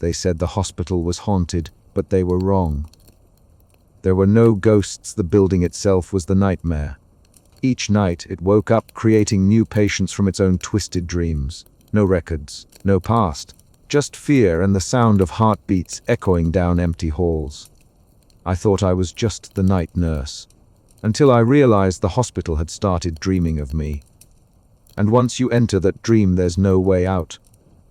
They said the hospital was haunted, but they were wrong. There were no ghosts, the building itself was the nightmare. Each night it woke up, creating new patients from its own twisted dreams. No records, no past, just fear and the sound of heartbeats echoing down empty halls. I thought I was just the night nurse, until I realized the hospital had started dreaming of me. And once you enter that dream, there's no way out.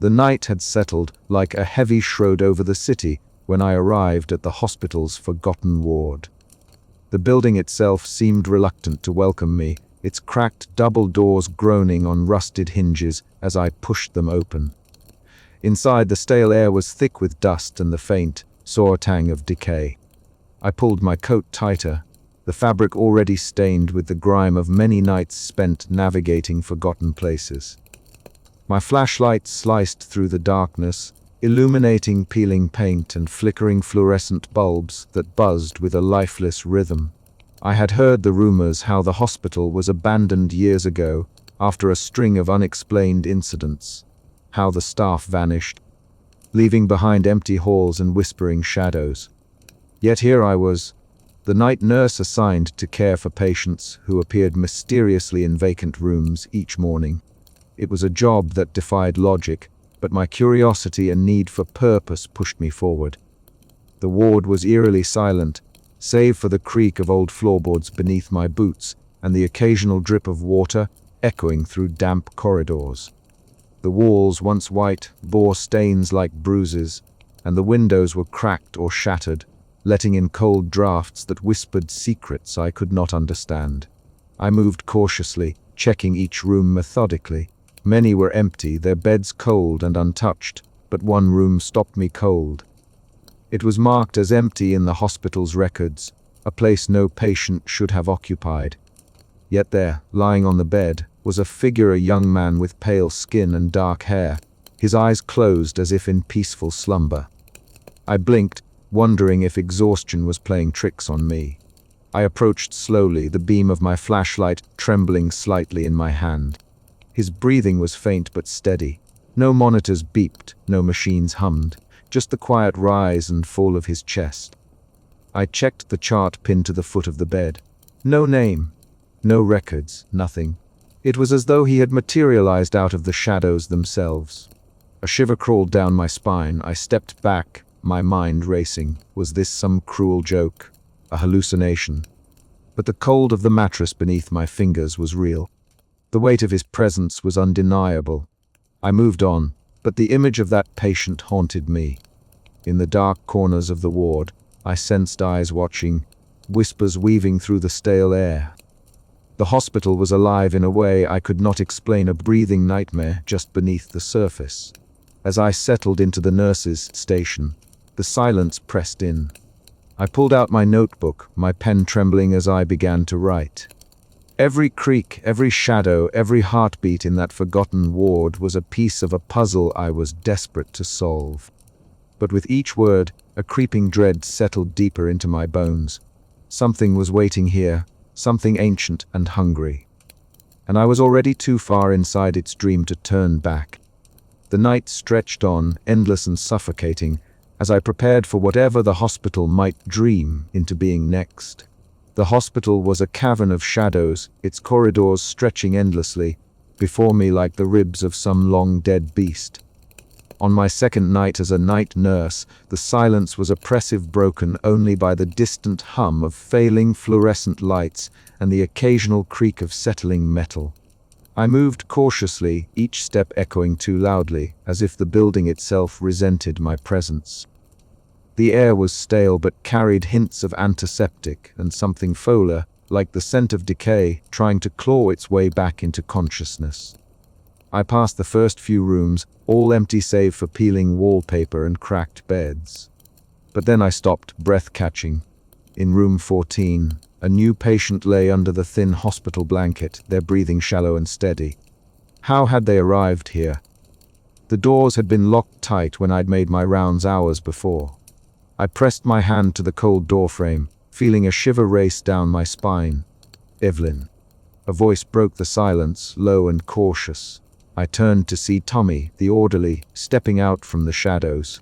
The night had settled like a heavy shroud over the city when I arrived at the hospital's forgotten ward. The building itself seemed reluctant to welcome me, its cracked double doors groaning on rusted hinges as I pushed them open. Inside, the stale air was thick with dust and the faint, sour tang of decay. I pulled my coat tighter, the fabric already stained with the grime of many nights spent navigating forgotten places. My flashlight sliced through the darkness, illuminating peeling paint and flickering fluorescent bulbs that buzzed with a lifeless rhythm. I had heard the rumors how the hospital was abandoned years ago after a string of unexplained incidents, how the staff vanished, leaving behind empty halls and whispering shadows. Yet here I was, the night nurse assigned to care for patients who appeared mysteriously in vacant rooms each morning. It was a job that defied logic, but my curiosity and need for purpose pushed me forward. The ward was eerily silent, save for the creak of old floorboards beneath my boots and the occasional drip of water echoing through damp corridors. The walls, once white, bore stains like bruises, and the windows were cracked or shattered, letting in cold drafts that whispered secrets I could not understand. I moved cautiously, checking each room methodically. Many were empty, their beds cold and untouched, but one room stopped me cold. It was marked as empty in the hospital's records, a place no patient should have occupied. Yet there, lying on the bed, was a figure, a young man with pale skin and dark hair, his eyes closed as if in peaceful slumber. I blinked, wondering if exhaustion was playing tricks on me. I approached slowly, the beam of my flashlight trembling slightly in my hand. His breathing was faint but steady. No monitors beeped, no machines hummed, just the quiet rise and fall of his chest. I checked the chart pinned to the foot of the bed. No name, no records, nothing. It was as though he had materialized out of the shadows themselves. A shiver crawled down my spine. I stepped back, my mind racing. Was this some cruel joke? A hallucination? But the cold of the mattress beneath my fingers was real. The weight of his presence was undeniable. I moved on, but the image of that patient haunted me. In the dark corners of the ward, I sensed eyes watching, whispers weaving through the stale air. The hospital was alive in a way I could not explain, a breathing nightmare just beneath the surface. As I settled into the nurse's station, the silence pressed in. I pulled out my notebook, my pen trembling as I began to write. Every creak, every shadow, every heartbeat in that forgotten ward was a piece of a puzzle I was desperate to solve. But with each word, a creeping dread settled deeper into my bones. Something was waiting here, something ancient and hungry. And I was already too far inside its dream to turn back. The night stretched on, endless and suffocating, as I prepared for whatever the hospital might dream into being next. The hospital was a cavern of shadows, its corridors stretching endlessly, before me like the ribs of some long-dead beast. On my second night as a night nurse, the silence was oppressive, broken only by the distant hum of failing fluorescent lights and the occasional creak of settling metal. I moved cautiously, each step echoing too loudly, as if the building itself resented my presence. The air was stale but carried hints of antiseptic and something fouler, like the scent of decay, trying to claw its way back into consciousness. I passed the first few rooms, all empty save for peeling wallpaper and cracked beds. But then I stopped, breath catching. In room 14, a new patient lay under the thin hospital blanket, their breathing shallow and steady. How had they arrived here? The doors had been locked tight when I'd made my rounds hours before. I pressed my hand to the cold doorframe, feeling a shiver race down my spine. Evelyn. A voice broke the silence, low and cautious. I turned to see Tommy, the orderly, stepping out from the shadows.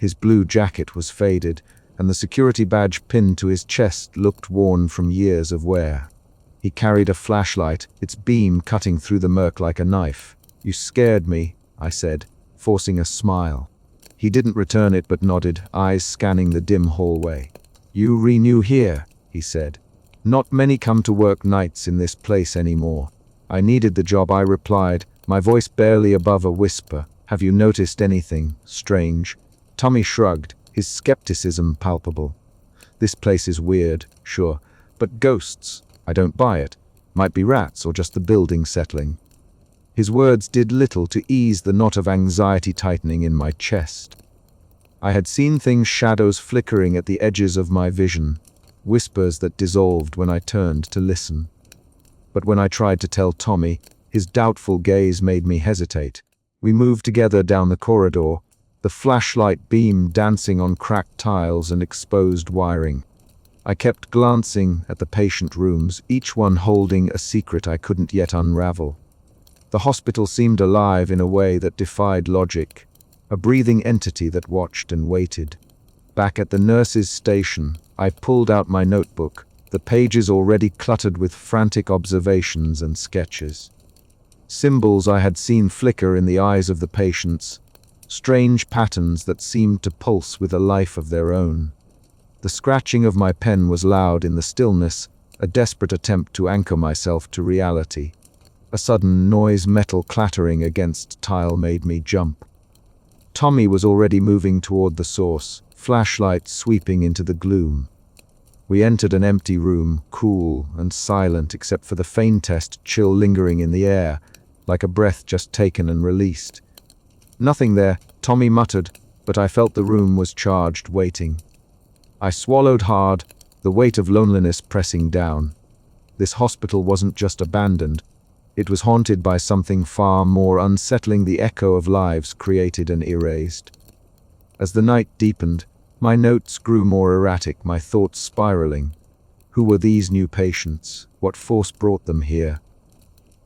His blue jacket was faded, and the security badge pinned to his chest looked worn from years of wear. He carried a flashlight, its beam cutting through the murk like a knife. "You scared me," I said, forcing a smile. He didn't return it but nodded, eyes scanning the dim hallway. "You renew here," he said. "Not many come to work nights in this place anymore." "I needed the job," I replied, my voice barely above a whisper. "Have you noticed anything strange?" Tommy shrugged, his skepticism palpable. "This place is weird, sure, but ghosts, I don't buy it. Might be rats or just the building settling." His words did little to ease the knot of anxiety tightening in my chest. I had seen things, shadows flickering at the edges of my vision, whispers that dissolved when I turned to listen. But when I tried to tell Tommy, his doubtful gaze made me hesitate. We moved together down the corridor, the flashlight beam dancing on cracked tiles and exposed wiring. I kept glancing at the patient rooms, each one holding a secret I couldn't yet unravel. The hospital seemed alive in a way that defied logic, a breathing entity that watched and waited. Back at the nurse's station, I pulled out my notebook, the pages already cluttered with frantic observations and sketches. Symbols I had seen flicker in the eyes of the patients, strange patterns that seemed to pulse with a life of their own. The scratching of my pen was loud in the stillness, a desperate attempt to anchor myself to reality. A sudden noise, metal clattering against tile, made me jump. Tommy was already moving toward the source, flashlight sweeping into the gloom. We entered an empty room, cool and silent except for the faintest chill lingering in the air, like a breath just taken and released. "Nothing there," Tommy muttered, but I felt the room was charged, waiting. I swallowed hard, the weight of loneliness pressing down. This hospital wasn't just abandoned. It was haunted by something far more unsettling, the echo of lives created and erased. As the night deepened, my notes grew more erratic, my thoughts spiraling. Who were these new patients? What force brought them here?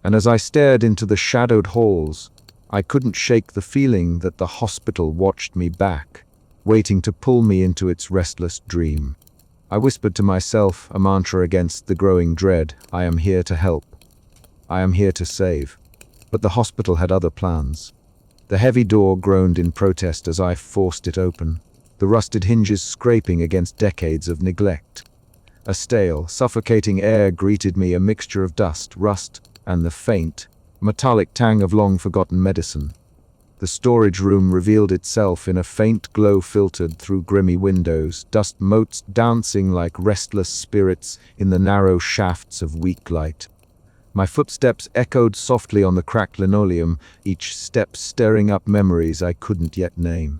And as I stared into the shadowed halls, I couldn't shake the feeling that the hospital watched me back, waiting to pull me into its restless dream. I whispered to myself, a mantra against the growing dread, "I am here to help. I am here to save." But the hospital had other plans. The heavy door groaned in protest as I forced it open, the rusted hinges scraping against decades of neglect. A stale, suffocating air greeted me, a mixture of dust, rust, and the faint, metallic tang of long-forgotten medicine. The storage room revealed itself in a faint glow filtered through grimy windows, dust motes dancing like restless spirits in the narrow shafts of weak light. My footsteps echoed softly on the cracked linoleum, each step stirring up memories I couldn't yet name.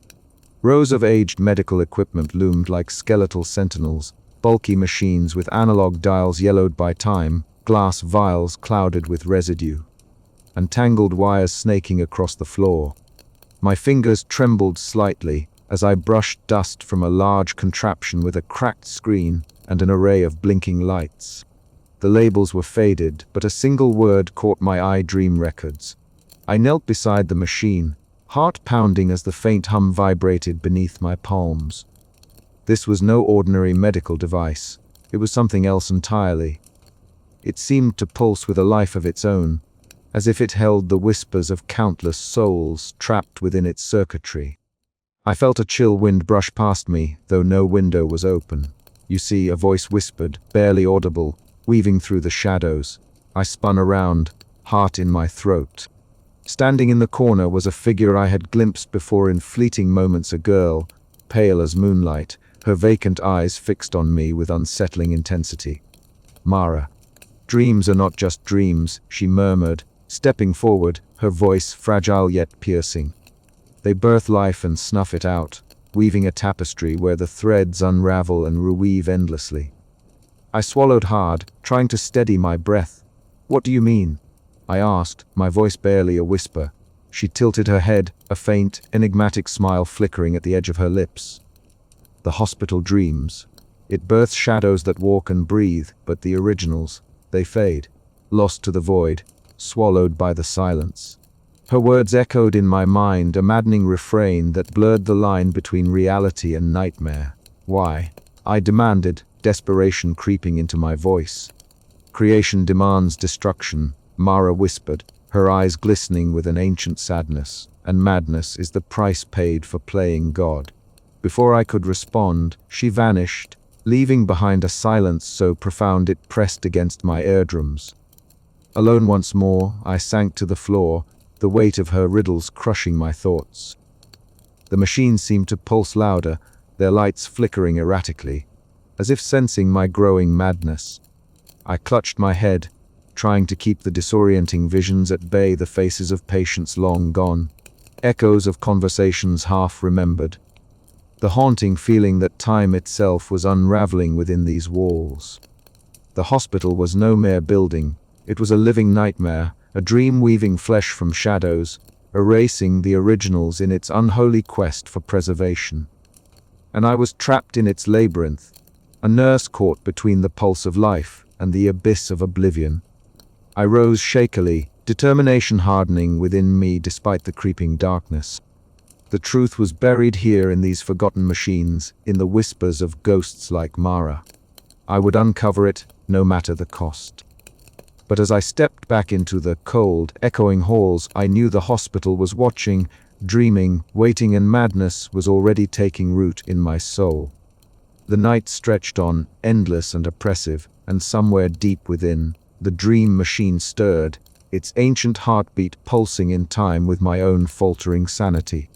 Rows of aged medical equipment loomed like skeletal sentinels, bulky machines with analog dials yellowed by time, glass vials clouded with residue, and tangled wires snaking across the floor. My fingers trembled slightly as I brushed dust from a large contraption with a cracked screen and an array of blinking lights. The labels were faded, but a single word caught my eye: Dream Records. I knelt beside the machine, heart pounding as the faint hum vibrated beneath my palms. This was no ordinary medical device. It was something else entirely. It seemed to pulse with a life of its own, as if it held the whispers of countless souls trapped within its circuitry. I felt a chill wind brush past me, though no window was open. "You see," a voice whispered, barely audible, weaving through the shadows. I spun around, heart in my throat. Standing in the corner was a figure I had glimpsed before in fleeting moments, a girl, pale as moonlight, her vacant eyes fixed on me with unsettling intensity. "Mara. Dreams are not just dreams," she murmured, stepping forward, her voice fragile yet piercing. "They birth life and snuff it out, weaving a tapestry where the threads unravel and reweave endlessly." I swallowed hard, trying to steady my breath. "What do you mean?" I asked, my voice barely a whisper. She tilted her head, a faint, enigmatic smile flickering at the edge of her lips. "The hospital dreams. It births shadows that walk and breathe, but the originals, they fade, lost to the void, swallowed by the silence." Her words echoed in my mind, a maddening refrain that blurred the line between reality and nightmare. Why? I demanded, desperation creeping into my voice. Creation demands destruction, Mara whispered, her eyes glistening with an ancient sadness, and madness is the price paid for playing God. Before I could respond, she vanished, leaving behind a silence so profound it pressed against my eardrums. Alone once more, I sank to the floor, the weight of her riddles crushing my thoughts. The machines seemed to pulse louder, their lights flickering erratically, as if sensing my growing madness. I clutched my head, trying to keep the disorienting visions at bay, the faces of patients long gone, echoes of conversations half remembered, the haunting feeling that time itself was unraveling within these walls. The hospital was no mere building, it was a living nightmare, a dream weaving flesh from shadows, erasing the originals in its unholy quest for preservation. And I was trapped in its labyrinth, a nurse caught between the pulse of life and the abyss of oblivion. I rose shakily, determination hardening within me despite the creeping darkness. The truth was buried here in these forgotten machines, in the whispers of ghosts like Mara. I would uncover it, no matter the cost. But as I stepped back into the cold, echoing halls, I knew the hospital was watching, dreaming, waiting, and madness was already taking root in my soul. The night stretched on, endless and oppressive, and somewhere deep within, the dream machine stirred, its ancient heartbeat pulsing in time with my own faltering sanity.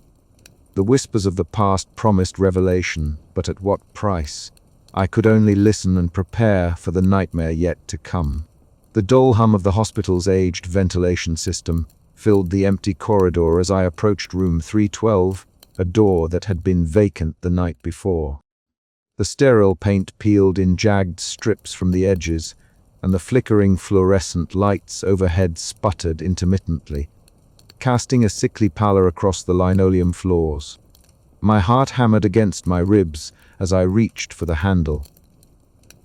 The whispers of the past promised revelation, but at what price? I could only listen and prepare for the nightmare yet to come. The dull hum of the hospital's aged ventilation system filled the empty corridor as I approached room 312, a door that had been vacant the night before. The sterile paint peeled in jagged strips from the edges, and the flickering fluorescent lights overhead sputtered intermittently, casting a sickly pallor across the linoleum floors. My heart hammered against my ribs as I reached for the handle.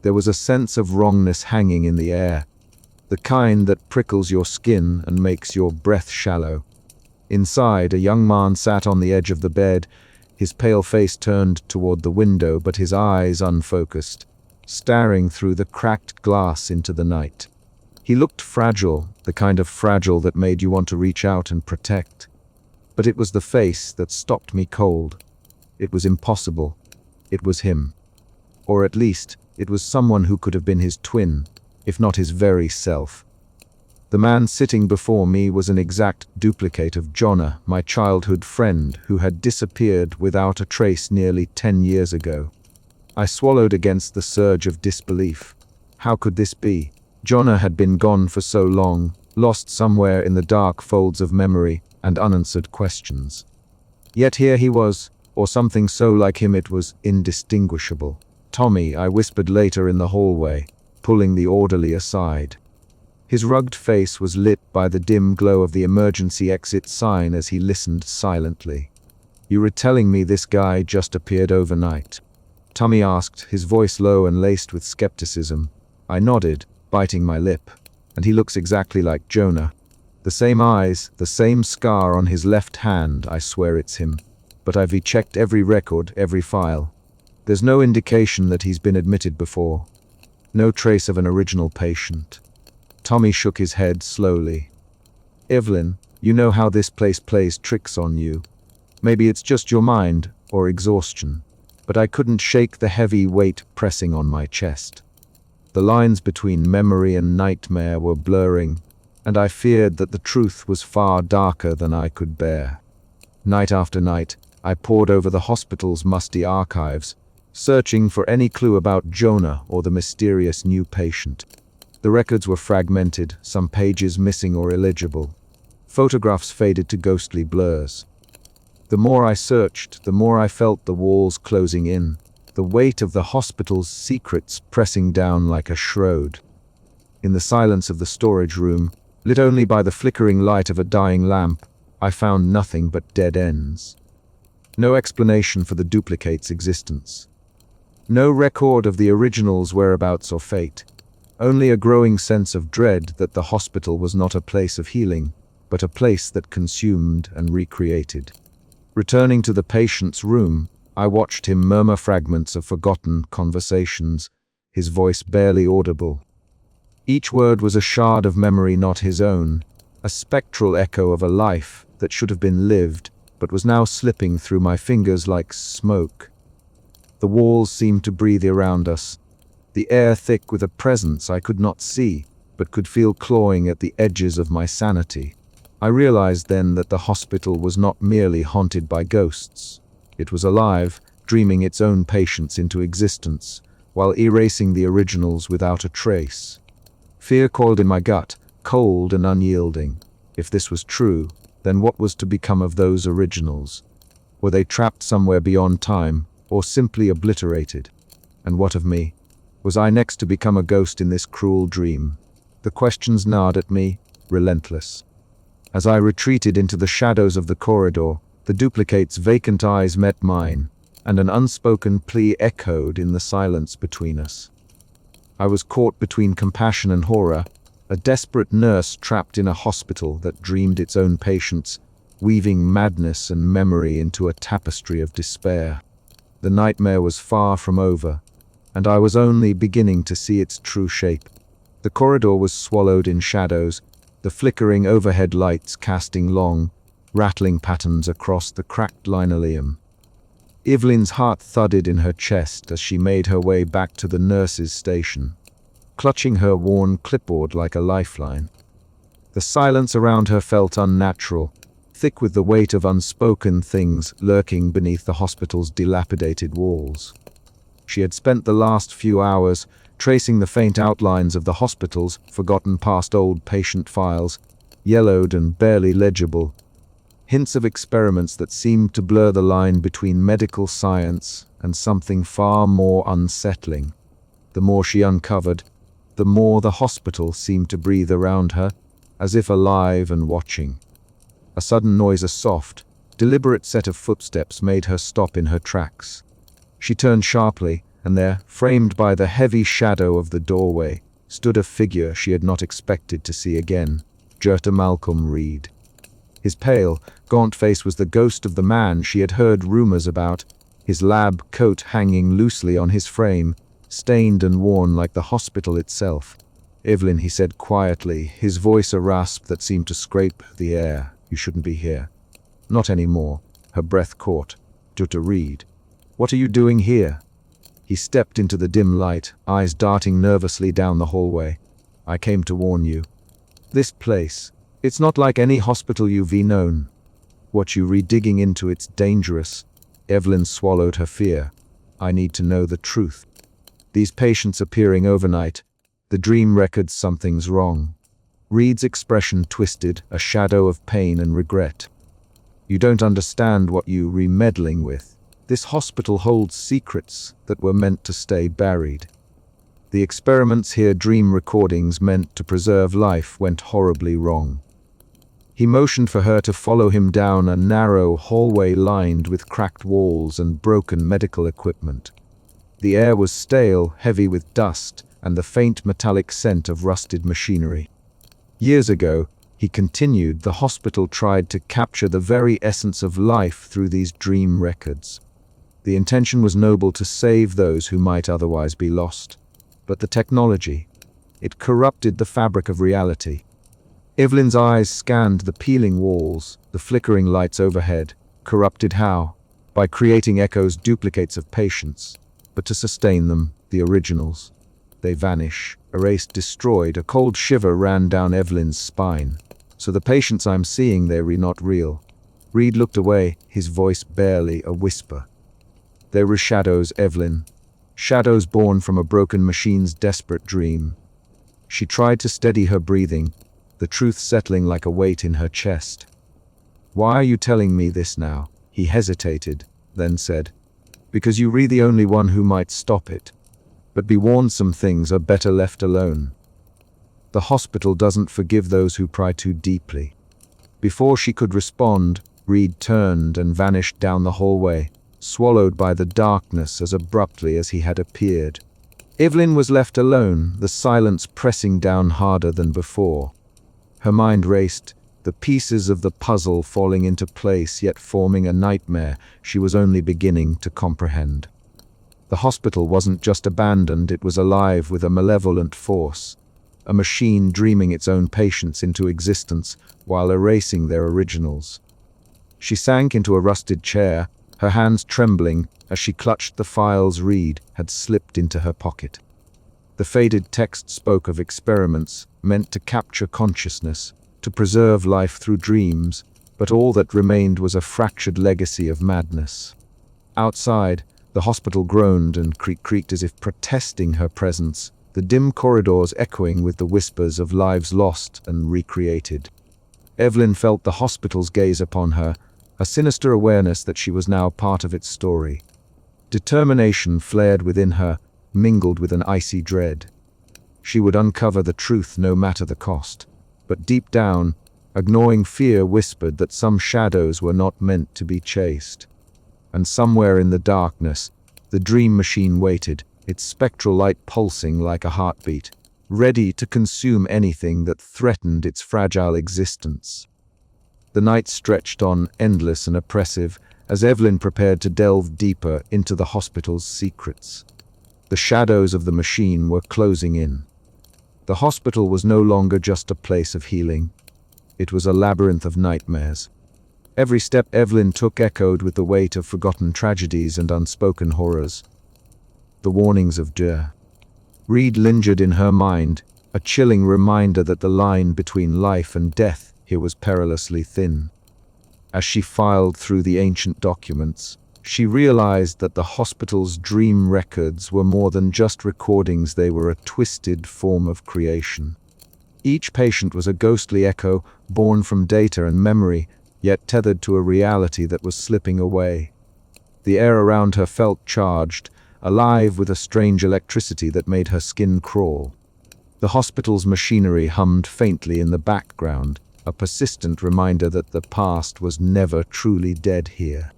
There was a sense of wrongness hanging in the air, the kind that prickles your skin and makes your breath shallow. Inside, a young man sat on the edge of the bed, his pale face turned toward the window, but his eyes unfocused, staring through the cracked glass into the night. He looked fragile, the kind of fragile that made you want to reach out and protect. But it was the face that stopped me cold. It was impossible. It was him. Or at least, it was someone who could have been his twin, if not his very self. The man sitting before me was an exact duplicate of Jonna, my childhood friend, who had disappeared without a trace nearly 10 years ago. I swallowed against the surge of disbelief. How could this be? Jonna had been gone for so long, lost somewhere in the dark folds of memory and unanswered questions. Yet here he was, or something so like him it was indistinguishable. "Tommy," I whispered later in the hallway, pulling the orderly aside. His rugged face was lit by the dim glow of the emergency exit sign as he listened silently. "You were telling me this guy just appeared overnight?" Tommy asked, his voice low and laced with skepticism. I nodded, biting my lip. "And he looks exactly like Jonah. The same eyes, the same scar on his left hand, I swear it's him. But I've checked every record, every file. There's no indication that he's been admitted before. No trace of an original patient." Tommy shook his head slowly. "Evelyn, you know how this place plays tricks on you. Maybe it's just your mind, or exhaustion. But I couldn't shake the heavy weight pressing on my chest. The lines between memory and nightmare were blurring, and I feared that the truth was far darker than I could bear. Night after night, I pored over the hospital's musty archives, searching for any clue about Jonah or the mysterious new patient. The records were fragmented, some pages missing or illegible. Photographs faded to ghostly blurs. The more I searched, the more I felt the walls closing in, the weight of the hospital's secrets pressing down like a shroud. In the silence of the storage room, lit only by the flickering light of a dying lamp, I found nothing but dead ends. No explanation for the duplicate's existence. No record of the original's whereabouts or fate. Only a growing sense of dread that the hospital was not a place of healing, but a place that consumed and recreated. Returning to the patient's room, I watched him murmur fragments of forgotten conversations, his voice barely audible. Each word was a shard of memory not his own, a spectral echo of a life that should have been lived, but was now slipping through my fingers like smoke. The walls seemed to breathe around us, the air thick with a presence I could not see, but could feel clawing at the edges of my sanity. I realized then that the hospital was not merely haunted by ghosts. It was alive, dreaming its own patients into existence, while erasing the originals without a trace. Fear coiled in my gut, cold and unyielding. If this was true, then what was to become of those originals? Were they trapped somewhere beyond time, or simply obliterated? And what of me? Was I next to become a ghost in this cruel dream? The questions gnawed at me, relentless. As I retreated into the shadows of the corridor, the duplicate's vacant eyes met mine, and an unspoken plea echoed in the silence between us. I was caught between compassion and horror, a desperate nurse trapped in a hospital that dreamed its own patients, weaving madness and memory into a tapestry of despair. The nightmare was far from over, and I was only beginning to see its true shape. The corridor was swallowed in shadows, the flickering overhead lights casting long, rattling patterns across the cracked linoleum. Evelyn's heart thudded in her chest as she made her way back to the nurse's station, clutching her worn clipboard like a lifeline. The silence around her felt unnatural, thick with the weight of unspoken things lurking beneath the hospital's dilapidated walls. She had spent the last few hours tracing the faint outlines of the hospital's forgotten past old patient files, yellowed and barely legible, hints of experiments that seemed to blur the line between medical science and something far more unsettling. The more she uncovered, the more the hospital seemed to breathe around her, as if alive and watching. A sudden noise, a soft, deliberate set of footsteps made her stop in her tracks. She turned sharply, and there, framed by the heavy shadow of the doorway, stood a figure she had not expected to see again, Jurta Malcolm Reed. His pale, gaunt face was the ghost of the man she had heard rumors about, his lab coat hanging loosely on his frame, stained and worn like the hospital itself. "Evelyn," he said quietly, his voice a rasp that seemed to scrape the air. "You shouldn't be here." "Not anymore." Her breath caught. "Jurta Reed, what are you doing here?" He stepped into the dim light, eyes darting nervously down the hallway. "I came to warn you. This place, it's not like any hospital you've known. What you re-digging into, it's dangerous." Evelyn swallowed her fear. "I need to know the truth. These patients appearing overnight, the dream records something's wrong." Reed's expression twisted, a shadow of pain and regret. "You don't understand what you re-meddling with. This hospital holds secrets that were meant to stay buried. The experiments here, dream recordings meant to preserve life, went horribly wrong." He motioned for her to follow him down a narrow hallway lined with cracked walls and broken medical equipment. The air was stale, heavy with dust, and the faint metallic scent of rusted machinery. Years ago, he continued, the hospital tried to capture the very essence of life through these dream records. The intention was noble, to save those who might otherwise be lost. But the technology, it corrupted the fabric of reality. Evelyn's eyes scanned the peeling walls, the flickering lights overhead. Corrupted how? By creating echoes, duplicates of patients. But to sustain them, the originals. They vanish, erased, destroyed. A cold shiver ran down Evelyn's spine. "So the patients I'm seeing, they're not real." Reed looked away, his voice barely a whisper. "They were shadows, Evelyn. Shadows born from a broken machine's desperate dream." She tried to steady her breathing, the truth settling like a weight in her chest. "Why are you telling me this now?" He hesitated, then said, "Because you're the only one who might stop it. But be warned, some things are better left alone. The hospital doesn't forgive those who pry too deeply." Before she could respond, Reed turned and vanished down the hallway, swallowed by the darkness as abruptly as he had appeared. Evelyn was left alone, the silence pressing down harder than before. Her mind raced, the pieces of the puzzle falling into place yet forming a nightmare she was only beginning to comprehend. The hospital wasn't just abandoned, it was alive with a malevolent force, a machine dreaming its own patients into existence while erasing their originals. She sank into a rusted chair, her hands trembling as she clutched the files Reed had slipped into her pocket. The faded text spoke of experiments meant to capture consciousness, to preserve life through dreams, but all that remained was a fractured legacy of madness. Outside, the hospital groaned and creaked as if protesting her presence, the dim corridors echoing with the whispers of lives lost and recreated. Evelyn felt the hospital's gaze upon her, a sinister awareness that she was now part of its story. Determination flared within her, mingled with an icy dread. She would uncover the truth no matter the cost. But deep down, a gnawing fear whispered that some shadows were not meant to be chased. And somewhere in the darkness, the dream machine waited, its spectral light pulsing like a heartbeat, ready to consume anything that threatened its fragile existence. The night stretched on, endless and oppressive, as Evelyn prepared to delve deeper into the hospital's secrets. The shadows of the machine were closing in. The hospital was no longer just a place of healing. It was a labyrinth of nightmares. Every step Evelyn took echoed with the weight of forgotten tragedies and unspoken horrors. The warnings of Reed lingered in her mind, a chilling reminder that the line between life and death here was perilously thin. As she filed through the ancient documents, she realized that the hospital's dream records were more than just recordings, they were a twisted form of creation. Each patient was a ghostly echo, born from data and memory, yet tethered to a reality that was slipping away. The air around her felt charged, alive with a strange electricity that made her skin crawl. The hospital's machinery hummed faintly in the background, a persistent reminder that the past was never truly dead here.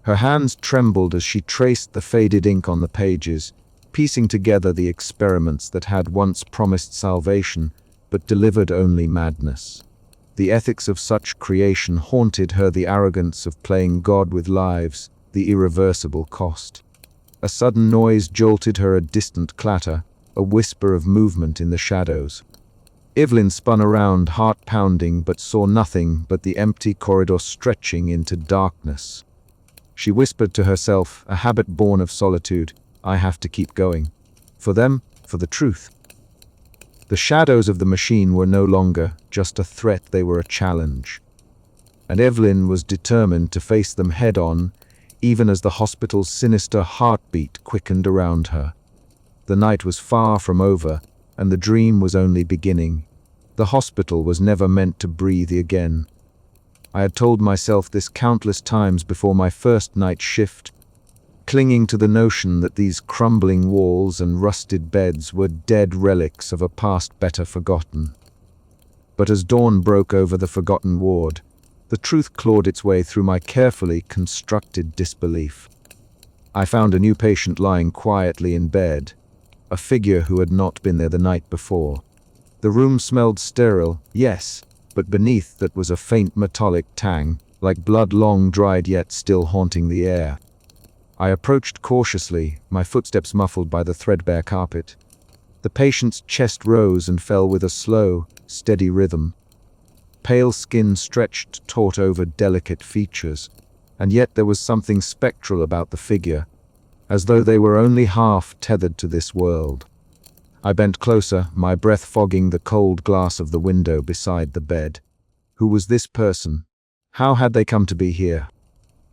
Her hands trembled as she traced the faded ink on the pages, piecing together the experiments that had once promised salvation, but delivered only madness. The ethics of such creation haunted her, the arrogance of playing God with lives, the irreversible cost. A sudden noise jolted her, a distant clatter, a whisper of movement in the shadows. Evelyn spun around, heart pounding, but saw nothing but the empty corridor stretching into darkness. She whispered to herself, a habit born of solitude, I have to keep going. For them, for the truth. The shadows of the machine were no longer just a threat, they were a challenge. And Evelyn was determined to face them head-on, even as the hospital's sinister heartbeat quickened around her. The night was far from over, and the dream was only beginning. The hospital was never meant to breathe again. I had told myself this countless times before my first night shift, clinging to the notion that these crumbling walls and rusted beds were dead relics of a past better forgotten. But as dawn broke over the forgotten ward, the truth clawed its way through my carefully constructed disbelief. I found a new patient lying quietly in bed, a figure who had not been there the night before. The room smelled sterile, yes, but beneath that was a faint metallic tang, like blood long dried yet still haunting the air. I approached cautiously, my footsteps muffled by the threadbare carpet. The patient's chest rose and fell with a slow, steady rhythm. Pale skin stretched taut over delicate features, and yet there was something spectral about the figure, as though they were only half tethered to this world. I bent closer, my breath fogging the cold glass of the window beside the bed. Who was this person? How had they come to be here?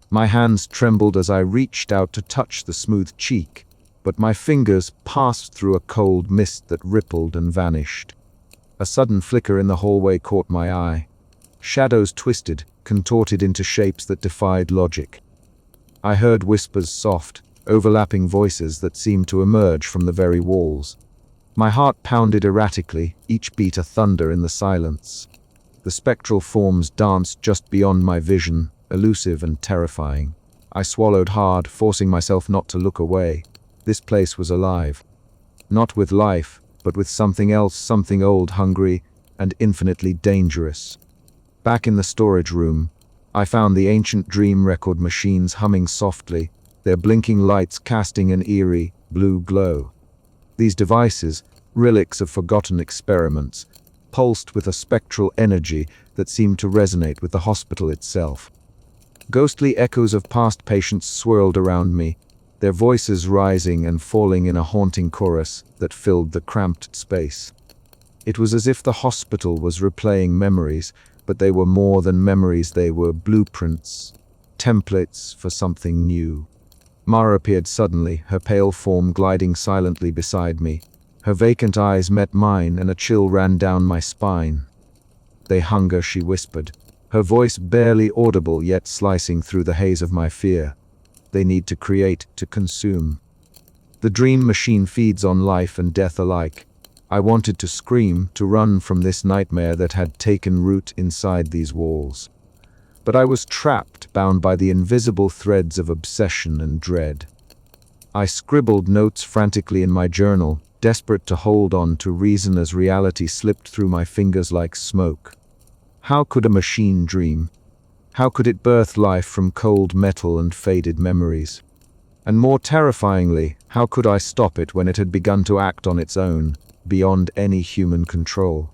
My hands trembled as I reached out to touch the smooth cheek, but my fingers passed through a cold mist that rippled and vanished. A sudden flicker in the hallway caught my eye. Shadows twisted, contorted into shapes that defied logic. I heard whispers, soft, overlapping voices that seemed to emerge from the very walls. My heart pounded erratically, each beat a thunder in the silence. The spectral forms danced just beyond my vision, elusive and terrifying. I swallowed hard, forcing myself not to look away. This place was alive. Not with life, but with something else, something old, hungry, and infinitely dangerous. Back in the storage room, I found the ancient dream record machines humming softly, their blinking lights casting an eerie, blue glow. These devices, relics of forgotten experiments, pulsed with a spectral energy that seemed to resonate with the hospital itself. Ghostly echoes of past patients swirled around me, their voices rising and falling in a haunting chorus that filled the cramped space. It was as if the hospital was replaying memories, but they were more than memories, they were blueprints, templates for something new. Mara appeared suddenly, her pale form gliding silently beside me. Her vacant eyes met mine, and a chill ran down my spine. "They hunger," she whispered, her voice barely audible yet slicing through the haze of my fear. "They need to create, to consume. The dream machine feeds on life and death alike." I wanted to scream, to run from this nightmare that had taken root inside these walls. But I was trapped, bound by the invisible threads of obsession and dread. I scribbled notes frantically in my journal, desperate to hold on to reason as reality slipped through my fingers like smoke. How could a machine dream? How could it birth life from cold metal and faded memories? And more terrifyingly, how could I stop it when it had begun to act on its own, beyond any human control?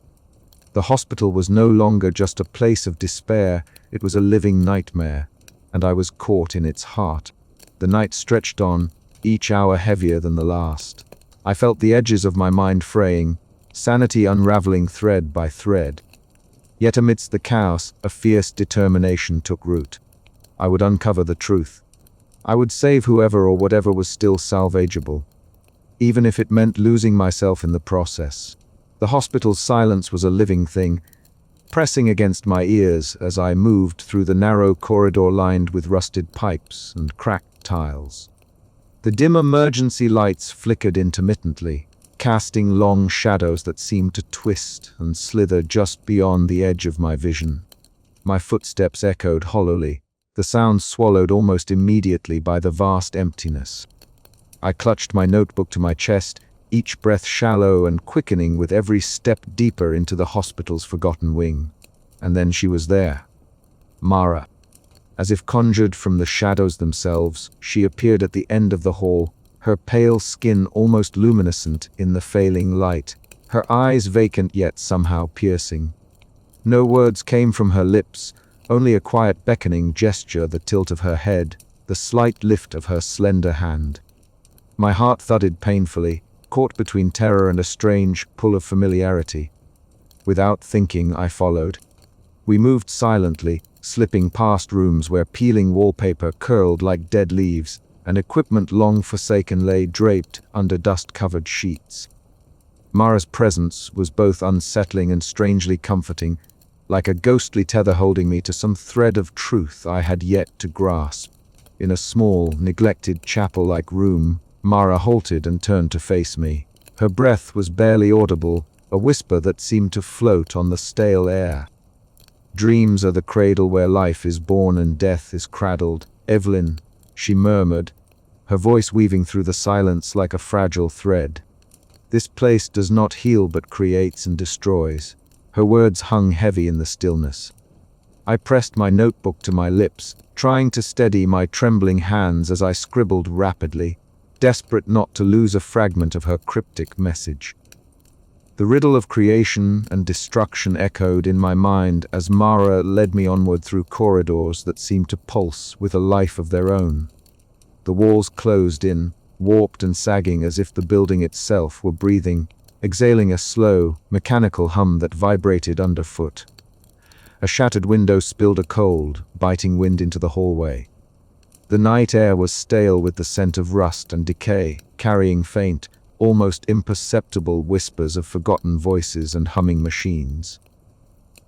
The hospital was no longer just a place of despair, it was a living nightmare, and I was caught in its heart. The night stretched on, each hour heavier than the last. I felt the edges of my mind fraying, sanity unraveling thread by thread. Yet amidst the chaos, a fierce determination took root. I would uncover the truth. I would save whoever or whatever was still salvageable, even if it meant losing myself in the process. The hospital's silence was a living thing, pressing against my ears as I moved through the narrow corridor lined with rusted pipes and cracked tiles. The dim emergency lights flickered intermittently, casting long shadows that seemed to twist and slither just beyond the edge of my vision. My footsteps echoed hollowly, the sound swallowed almost immediately by the vast emptiness. I clutched my notebook to my chest, each breath shallow and quickening with every step deeper into the hospital's forgotten wing. And then she was there. Mara. As if conjured from the shadows themselves, she appeared at the end of the hall, her pale skin almost luminescent in the failing light, her eyes vacant yet somehow piercing. No words came from her lips, only a quiet beckoning gesture, the tilt of her head, the slight lift of her slender hand. My heart thudded painfully, caught between terror and a strange pull of familiarity. Without thinking, I followed. We moved silently, slipping past rooms where peeling wallpaper curled like dead leaves, and equipment long forsaken lay draped under dust-covered sheets. Mara's presence was both unsettling and strangely comforting, like a ghostly tether holding me to some thread of truth I had yet to grasp. In a small, neglected chapel-like room, Mara halted and turned to face me. Her breath was barely audible, a whisper that seemed to float on the stale air. "Dreams are the cradle where life is born and death is cradled. Evelyn," she murmured, her voice weaving through the silence like a fragile thread. "This place does not heal but creates and destroys." Her words hung heavy in the stillness. I pressed my notebook to my lips, trying to steady my trembling hands as I scribbled rapidly, desperate not to lose a fragment of her cryptic message. The riddle of creation and destruction echoed in my mind as Mara led me onward through corridors that seemed to pulse with a life of their own. The walls closed in, warped and sagging as if the building itself were breathing, exhaling a slow, mechanical hum that vibrated underfoot. A shattered window spilled a cold, biting wind into the hallway. The night air was stale with the scent of rust and decay, carrying faint, almost imperceptible whispers of forgotten voices and humming machines.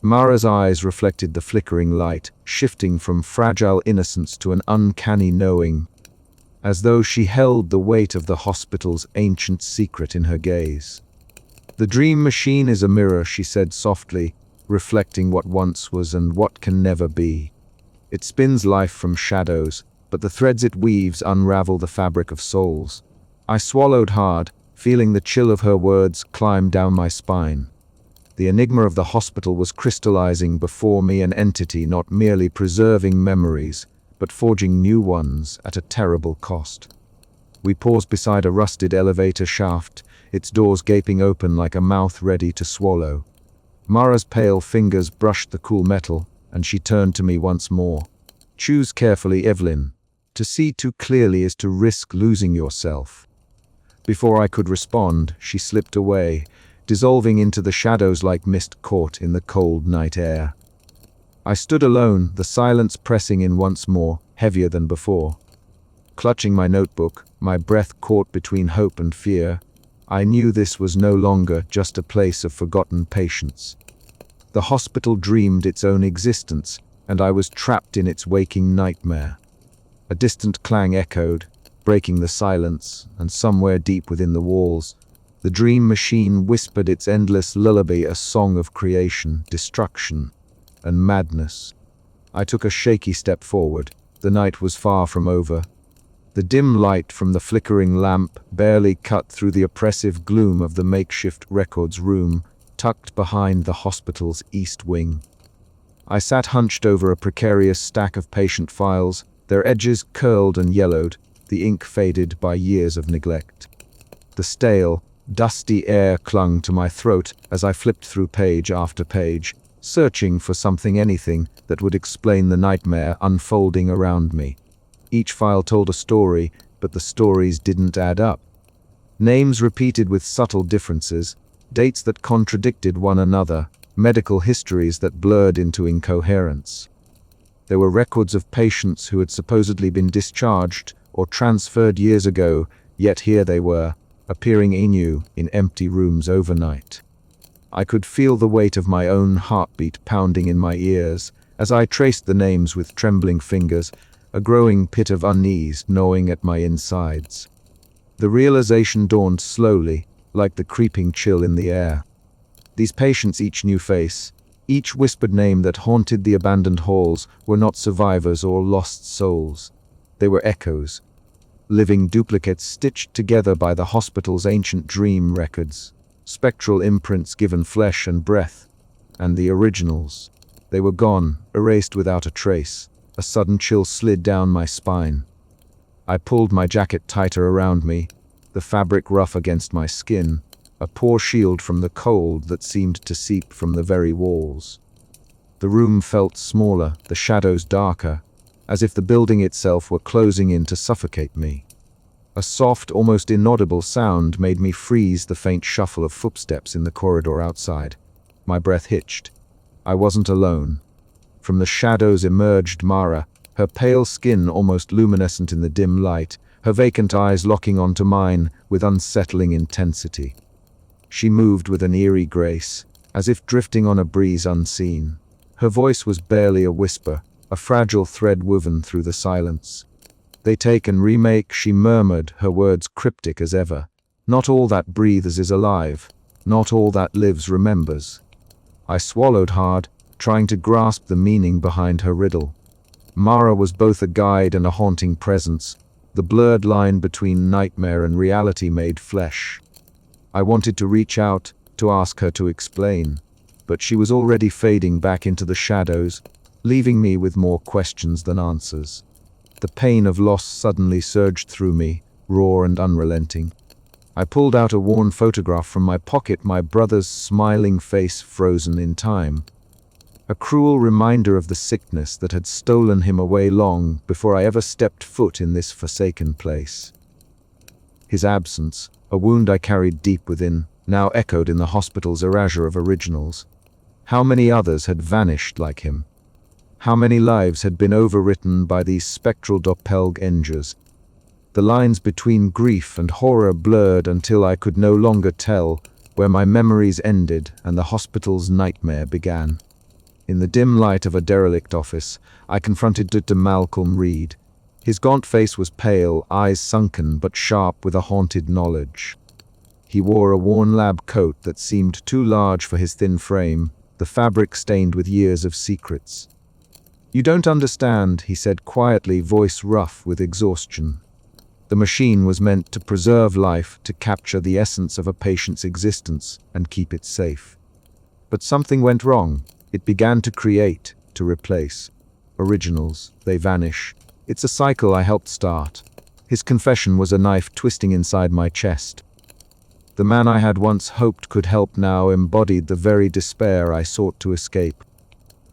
Mara's eyes reflected the flickering light, shifting from fragile innocence to an uncanny knowing, as though she held the weight of the hospital's ancient secret in her gaze. "The dream machine is a mirror," she said softly, reflecting what once was and what can never be. "It spins life from shadows, but the threads it weaves unravel the fabric of souls." I swallowed hard, feeling the chill of her words climb down my spine. The enigma of the hospital was crystallizing before me, an entity not merely preserving memories, but forging new ones at a terrible cost. We paused beside a rusted elevator shaft, its doors gaping open like a mouth ready to swallow. Mara's pale fingers brushed the cool metal, and she turned to me once more. "Choose carefully, Evelyn. To see too clearly is to risk losing yourself." Before I could respond, she slipped away, dissolving into the shadows like mist caught in the cold night air. I stood alone, the silence pressing in once more, heavier than before. Clutching my notebook, my breath caught between hope and fear, I knew this was no longer just a place of forgotten patients. The hospital dreamed its own existence, and I was trapped in its waking nightmare. A distant clang echoed, breaking the silence, and somewhere deep within the walls, the dream machine whispered its endless lullaby, a song of creation, destruction, and madness. I took a shaky step forward. The night was far from over. The dim light from the flickering lamp barely cut through the oppressive gloom of the makeshift records room, tucked behind the hospital's east wing. I sat hunched over a precarious stack of patient files, their edges curled and yellowed, the ink faded by years of neglect. The stale, dusty air clung to my throat as I flipped through page after page, searching for anything that would explain the nightmare unfolding around me. Each file told a story, but the stories didn't add up. Names repeated with subtle differences, dates that contradicted one another, medical histories that blurred into incoherence. There were records of patients who had supposedly been discharged or transferred years ago, yet here they were, appearing anew in empty rooms overnight. I could feel the weight of my own heartbeat pounding in my ears as I traced the names with trembling fingers, a growing pit of unease gnawing at my insides. The realization dawned slowly, like the creeping chill in the air. These patients, each new face, each whispered name that haunted the abandoned halls, were not survivors or lost souls. They were echoes, living duplicates stitched together by the hospital's ancient dream records, spectral imprints given flesh and breath, and the originals. They were gone, erased without a trace. A sudden chill slid down my spine. I pulled my jacket tighter around me, the fabric rough against my skin, a poor shield from the cold that seemed to seep from the very walls. The room felt smaller, the shadows darker, as if the building itself were closing in to suffocate me. A soft, almost inaudible sound made me freeze, the faint shuffle of footsteps in the corridor outside. My breath hitched. I wasn't alone. From the shadows emerged Mara, her pale skin almost luminescent in the dim light, her vacant eyes locking onto mine with unsettling intensity. She moved with an eerie grace, as if drifting on a breeze unseen. Her voice was barely a whisper, a fragile thread woven through the silence. "They take and remake," she murmured, her words cryptic as ever. "Not all that breathes is alive. Not all that lives remembers." I swallowed hard, trying to grasp the meaning behind her riddle. Mara was both a guide and a haunting presence, the blurred line between nightmare and reality made flesh. I wanted to reach out, to ask her to explain, but she was already fading back into the shadows, leaving me with more questions than answers. The pain of loss suddenly surged through me, raw and unrelenting. I pulled out a worn photograph from my pocket, my brother's smiling face frozen in time. A cruel reminder of the sickness that had stolen him away long before I ever stepped foot in this forsaken place. His absence, a wound I carried deep within, now echoed in the hospital's erasure of originals. How many others had vanished like him? How many lives had been overwritten by these spectral doppelgangers? The lines between grief and horror blurred until I could no longer tell where my memories ended and the hospital's nightmare began. In the dim light of a derelict office, I confronted Dr. Malcolm Reed. His gaunt face was pale, eyes sunken but sharp with a haunted knowledge. He wore a worn lab coat that seemed too large for his thin frame, the fabric stained with years of secrets. "You don't understand," he said quietly, voice rough with exhaustion. The machine was meant to preserve life, to capture the essence of a patient's existence and keep it safe. But something went wrong. It began to create, to replace. Originals, they vanish. It's a cycle I helped start. His confession was a knife twisting inside my chest. The man I had once hoped could help now embodied the very despair I sought to escape.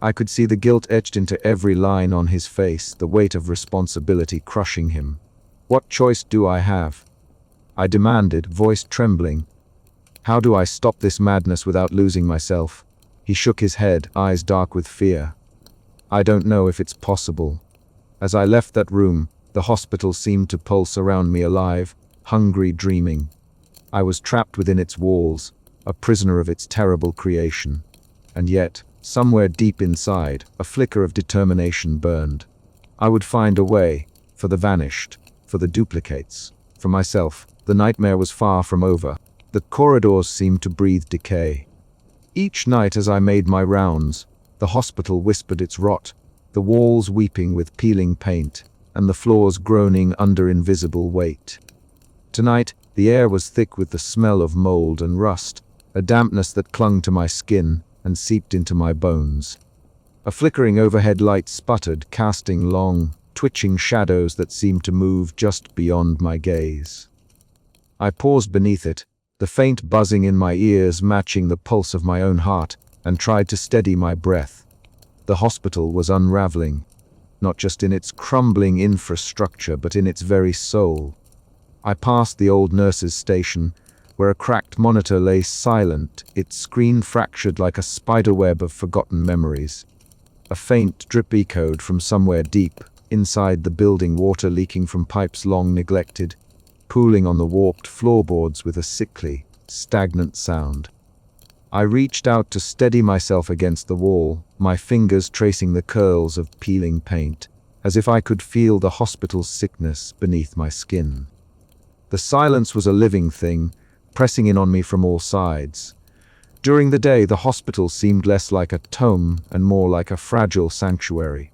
I could see the guilt etched into every line on his face, the weight of responsibility crushing him. What choice do I have? I demanded, voice trembling. How do I stop this madness without losing myself? He shook his head, eyes dark with fear. I don't know if it's possible. As I left that room, the hospital seemed to pulse around me alive, hungry, dreaming. I was trapped within its walls, a prisoner of its terrible creation. And yet, somewhere deep inside, a flicker of determination burned. I would find a way, for the vanished, for the duplicates. For myself, the nightmare was far from over. The corridors seemed to breathe decay. Each night as I made my rounds, the hospital whispered its rot, the walls weeping with peeling paint, and the floors groaning under invisible weight. Tonight, the air was thick with the smell of mold and rust, a dampness that clung to my skin and seeped into my bones. A flickering overhead light sputtered, casting long, twitching shadows that seemed to move just beyond my gaze. I paused beneath it, the faint buzzing in my ears matching the pulse of my own heart, and tried to steady my breath. The hospital was unraveling, not just in its crumbling infrastructure, but in its very soul. I passed the old nurse's station, where a cracked monitor lay silent, its screen fractured like a spiderweb of forgotten memories. A faint drip echoed from somewhere deep, inside the building, water leaking from pipes long neglected, pooling on the warped floorboards with a sickly, stagnant sound. I reached out to steady myself against the wall, my fingers tracing the curls of peeling paint, as if I could feel the hospital's sickness beneath my skin. The silence was a living thing, pressing in on me from all sides. During the day, the hospital seemed less like a tomb and more like a fragile sanctuary.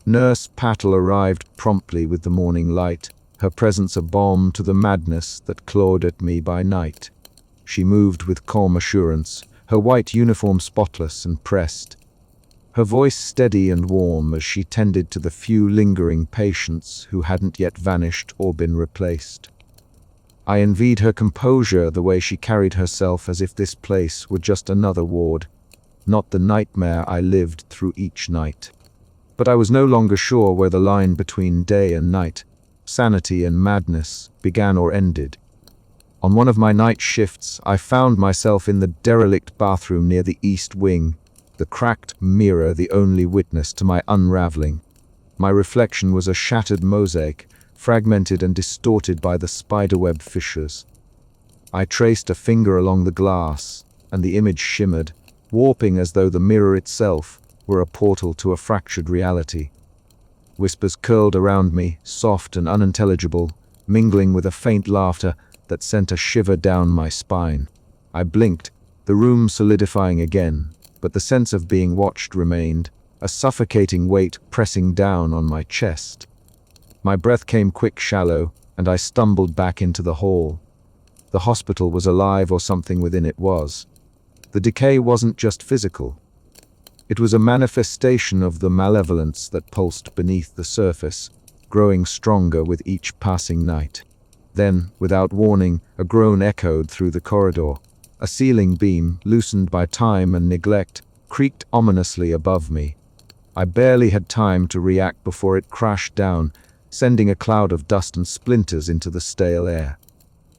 Nurse Patel arrived promptly with the morning light, her presence a balm to the madness that clawed at me by night. She moved with calm assurance, her white uniform spotless and pressed, her voice steady and warm as she tended to the few lingering patients who hadn't yet vanished or been replaced. I envied her composure, the way she carried herself as if this place were just another ward, not the nightmare I lived through each night. But I was no longer sure where the line between day and night, sanity and madness, began or ended. On one of my night shifts, I found myself in the derelict bathroom near the east wing, the cracked mirror the only witness to my unraveling. My reflection was a shattered mosaic, fragmented and distorted by the spiderweb fissures. I traced a finger along the glass, and the image shimmered, warping as though the mirror itself were a portal to a fractured reality. Whispers curled around me, soft and unintelligible, mingling with a faint laughter that sent a shiver down my spine. I blinked, the room solidifying again, but the sense of being watched remained, a suffocating weight pressing down on my chest. My breath came quick, shallow, and I stumbled back into the hall. The hospital was alive, or something within it was. The decay wasn't just physical. It was a manifestation of the malevolence that pulsed beneath the surface, growing stronger with each passing night. Then, without warning, a groan echoed through the corridor. A ceiling beam, loosened by time and neglect, creaked ominously above me. I barely had time to react before it crashed down, sending a cloud of dust and splinters into the stale air.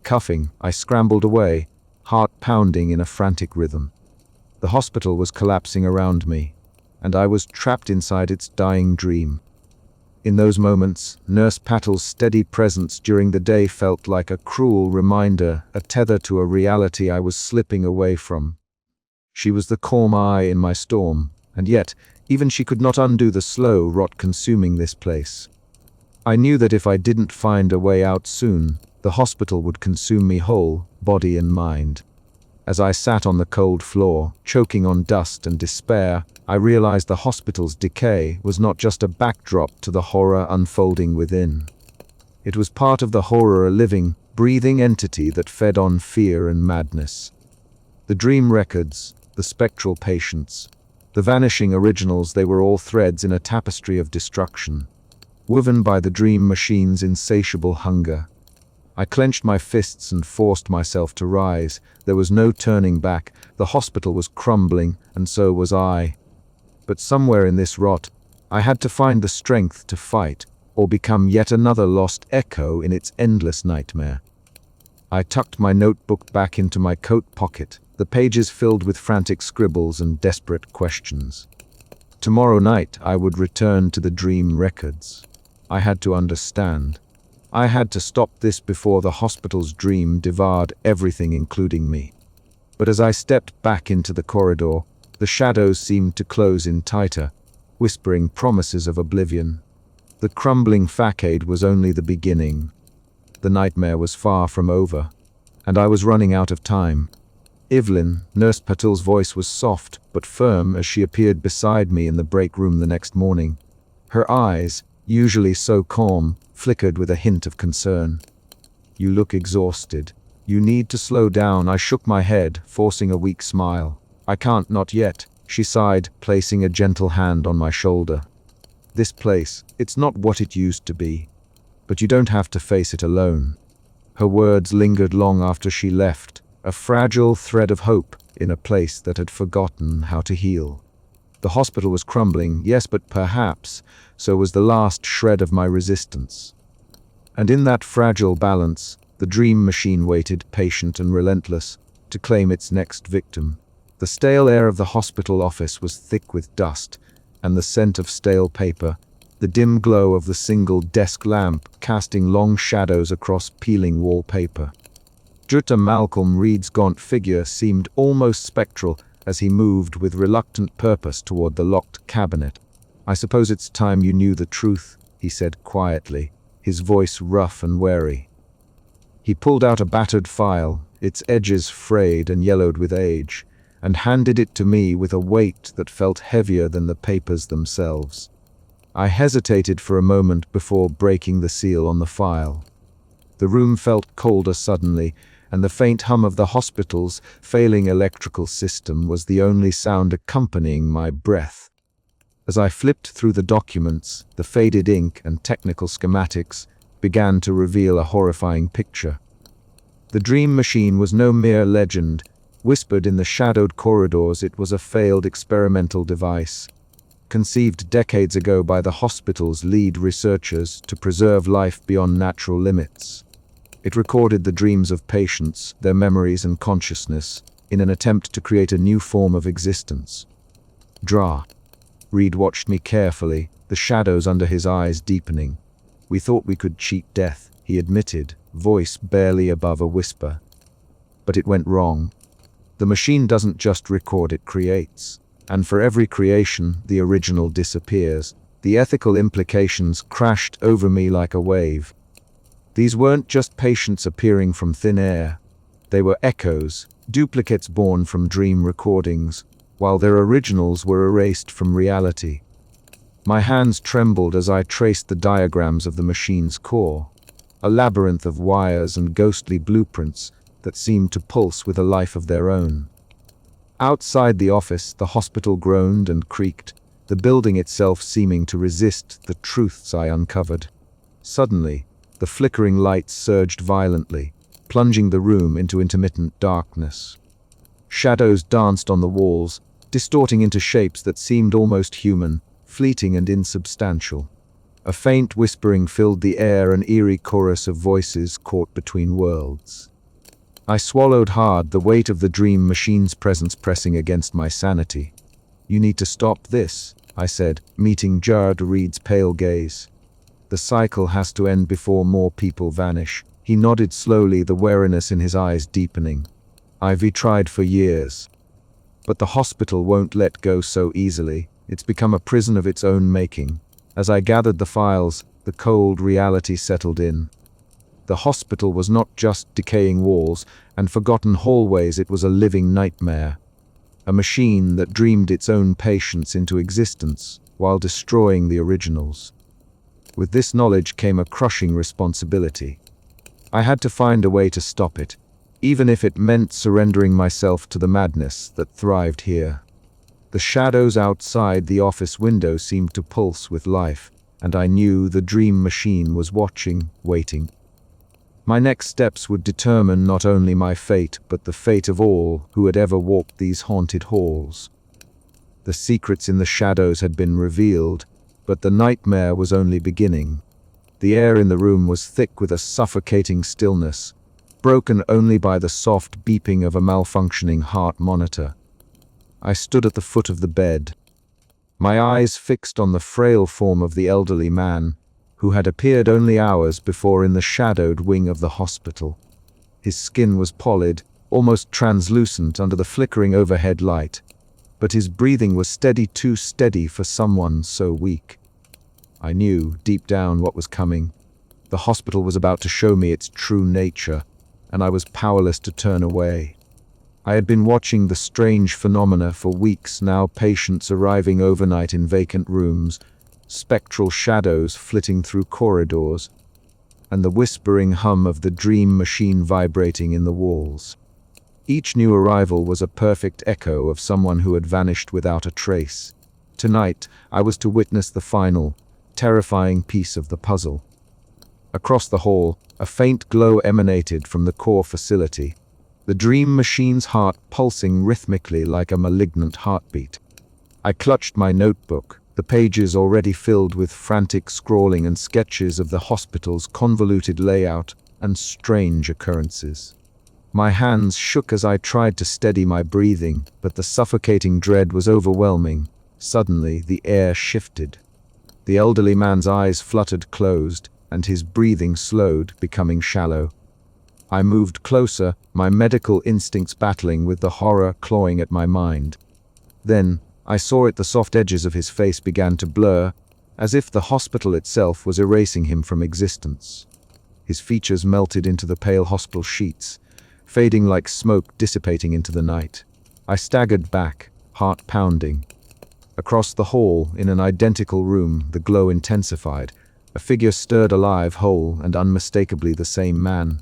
Coughing, I scrambled away, heart pounding in a frantic rhythm. The hospital was collapsing around me, and I was trapped inside its dying dream. In those moments, Nurse Patel's steady presence during the day felt like a cruel reminder, a tether to a reality I was slipping away from. She was the calm eye in my storm, and yet, even she could not undo the slow rot consuming this place. I knew that if I didn't find a way out soon, the hospital would consume me whole, body and mind. As I sat on the cold floor, choking on dust and despair, I realized the hospital's decay was not just a backdrop to the horror unfolding within. It was part of the horror, a living, breathing entity that fed on fear and madness. The dream records, the spectral patients. The vanishing originals, they were all threads in a tapestry of destruction, woven by the dream machine's insatiable hunger. I clenched my fists and forced myself to rise. There was no turning back. The hospital was crumbling, and so was I. But somewhere in this rot, I had to find the strength to fight, or become yet another lost echo in its endless nightmare. I tucked my notebook back into my coat pocket, the pages filled with frantic scribbles and desperate questions. Tomorrow night I would return to the dream records. I had to understand. I had to stop this before the hospital's dream devoured everything, including me. But as I stepped back into the corridor, the shadows seemed to close in tighter, whispering promises of oblivion. The crumbling facade was only the beginning. The nightmare was far from over, and I was running out of time. Evelyn, Nurse Patul's voice was soft but firm as she appeared beside me in the break room the next morning. Her eyes, usually so calm, flickered with a hint of concern. "You look exhausted. You need to slow down." I shook my head, forcing a weak smile. "I can't, not yet," she sighed, placing a gentle hand on my shoulder. "This place, it's not what it used to be. But you don't have to face it alone." Her words lingered long after she left, a fragile thread of hope in a place that had forgotten how to heal. The hospital was crumbling, yes, but perhaps so was the last shred of my resistance. And in that fragile balance, the dream machine waited, patient and relentless, to claim its next victim. The stale air of the hospital office was thick with dust, and the scent of stale paper, the dim glow of the single desk lamp casting long shadows across peeling wallpaper. Jutta Malcolm Reed's gaunt figure seemed almost spectral as he moved with reluctant purpose toward the locked cabinet. "I suppose it's time you knew the truth," he said quietly, his voice rough and wary. He pulled out a battered file, its edges frayed and yellowed with age, and handed it to me with a weight that felt heavier than the papers themselves. I hesitated for a moment before breaking the seal on the file. The room felt colder suddenly, and the faint hum of the hospital's failing electrical system was the only sound accompanying my breath. As I flipped through the documents, the faded ink and technical schematics began to reveal a horrifying picture. The dream machine was no mere legend. Whispered in the shadowed corridors, it was a failed experimental device, conceived decades ago by the hospital's lead researchers to preserve life beyond natural limits. It recorded the dreams of patients, their memories and consciousness, in an attempt to create a new form of existence. Reed watched me carefully, the shadows under his eyes deepening. "We thought we could cheat death," he admitted, voice barely above a whisper. "But it went wrong. The machine doesn't just record, it creates. And for every creation, the original disappears." The ethical implications crashed over me like a wave. These weren't just patients appearing from thin air. They were echoes, duplicates born from dream recordings, while their originals were erased from reality. My hands trembled as I traced the diagrams of the machine's core, a labyrinth of wires and ghostly blueprints that seemed to pulse with a life of their own. Outside the office, the hospital groaned and creaked, the building itself seeming to resist the truths I uncovered. Suddenly, the flickering lights surged violently, plunging the room into intermittent darkness. Shadows danced on the walls, distorting into shapes that seemed almost human, fleeting and insubstantial. A faint whispering filled the air, an eerie chorus of voices caught between worlds. I swallowed hard, the weight of the dream machine's presence pressing against my sanity. "You need to stop this," I said, meeting Jared Reed's pale gaze. "The cycle has to end before more people vanish." He nodded slowly, the wariness in his eyes deepening. "I've tried for years. But the hospital won't let go so easily. It's become a prison of its own making." As I gathered the files, the cold reality settled in. The hospital was not just decaying walls and forgotten hallways, it was a living nightmare. A machine that dreamed its own patients into existence while destroying the originals. With this knowledge came a crushing responsibility. I had to find a way to stop it, even if it meant surrendering myself to the madness that thrived here. The shadows outside the office window seemed to pulse with life, and I knew the dream machine was watching, waiting. My next steps would determine not only my fate, but the fate of all who had ever walked these haunted halls. The secrets in the shadows had been revealed, but the nightmare was only beginning. The air in the room was thick with a suffocating stillness, broken only by the soft beeping of a malfunctioning heart monitor. I stood at the foot of the bed, my eyes fixed on the frail form of the elderly man, who had appeared only hours before in the shadowed wing of the hospital. His skin was pallid, almost translucent under the flickering overhead light, but his breathing was steady, too steady for someone so weak. I knew, deep down, what was coming. The hospital was about to show me its true nature, and I was powerless to turn away. I had been watching the strange phenomena for weeks now, patients arriving overnight in vacant rooms, spectral shadows flitting through corridors, and the whispering hum of the dream machine vibrating in the walls. Each new arrival was a perfect echo of someone who had vanished without a trace. Tonight, I was to witness the final, terrifying piece of the puzzle. Across the hall, a faint glow emanated from the core facility, the dream machine's heart pulsing rhythmically like a malignant heartbeat. I clutched my notebook, the pages already filled with frantic scrawling and sketches of the hospital's convoluted layout and strange occurrences. My hands shook as I tried to steady my breathing, but the suffocating dread was overwhelming. Suddenly, the air shifted. The elderly man's eyes fluttered closed, and his breathing slowed, becoming shallow. I moved closer, my medical instincts battling with the horror clawing at my mind. Then, I saw the soft edges of his face began to blur, as if the hospital itself was erasing him from existence. His features melted into the pale hospital sheets, fading like smoke dissipating into the night. I staggered back, heart pounding. Across the hall, in an identical room, the glow intensified. A figure stirred alive, whole, and unmistakably the same man.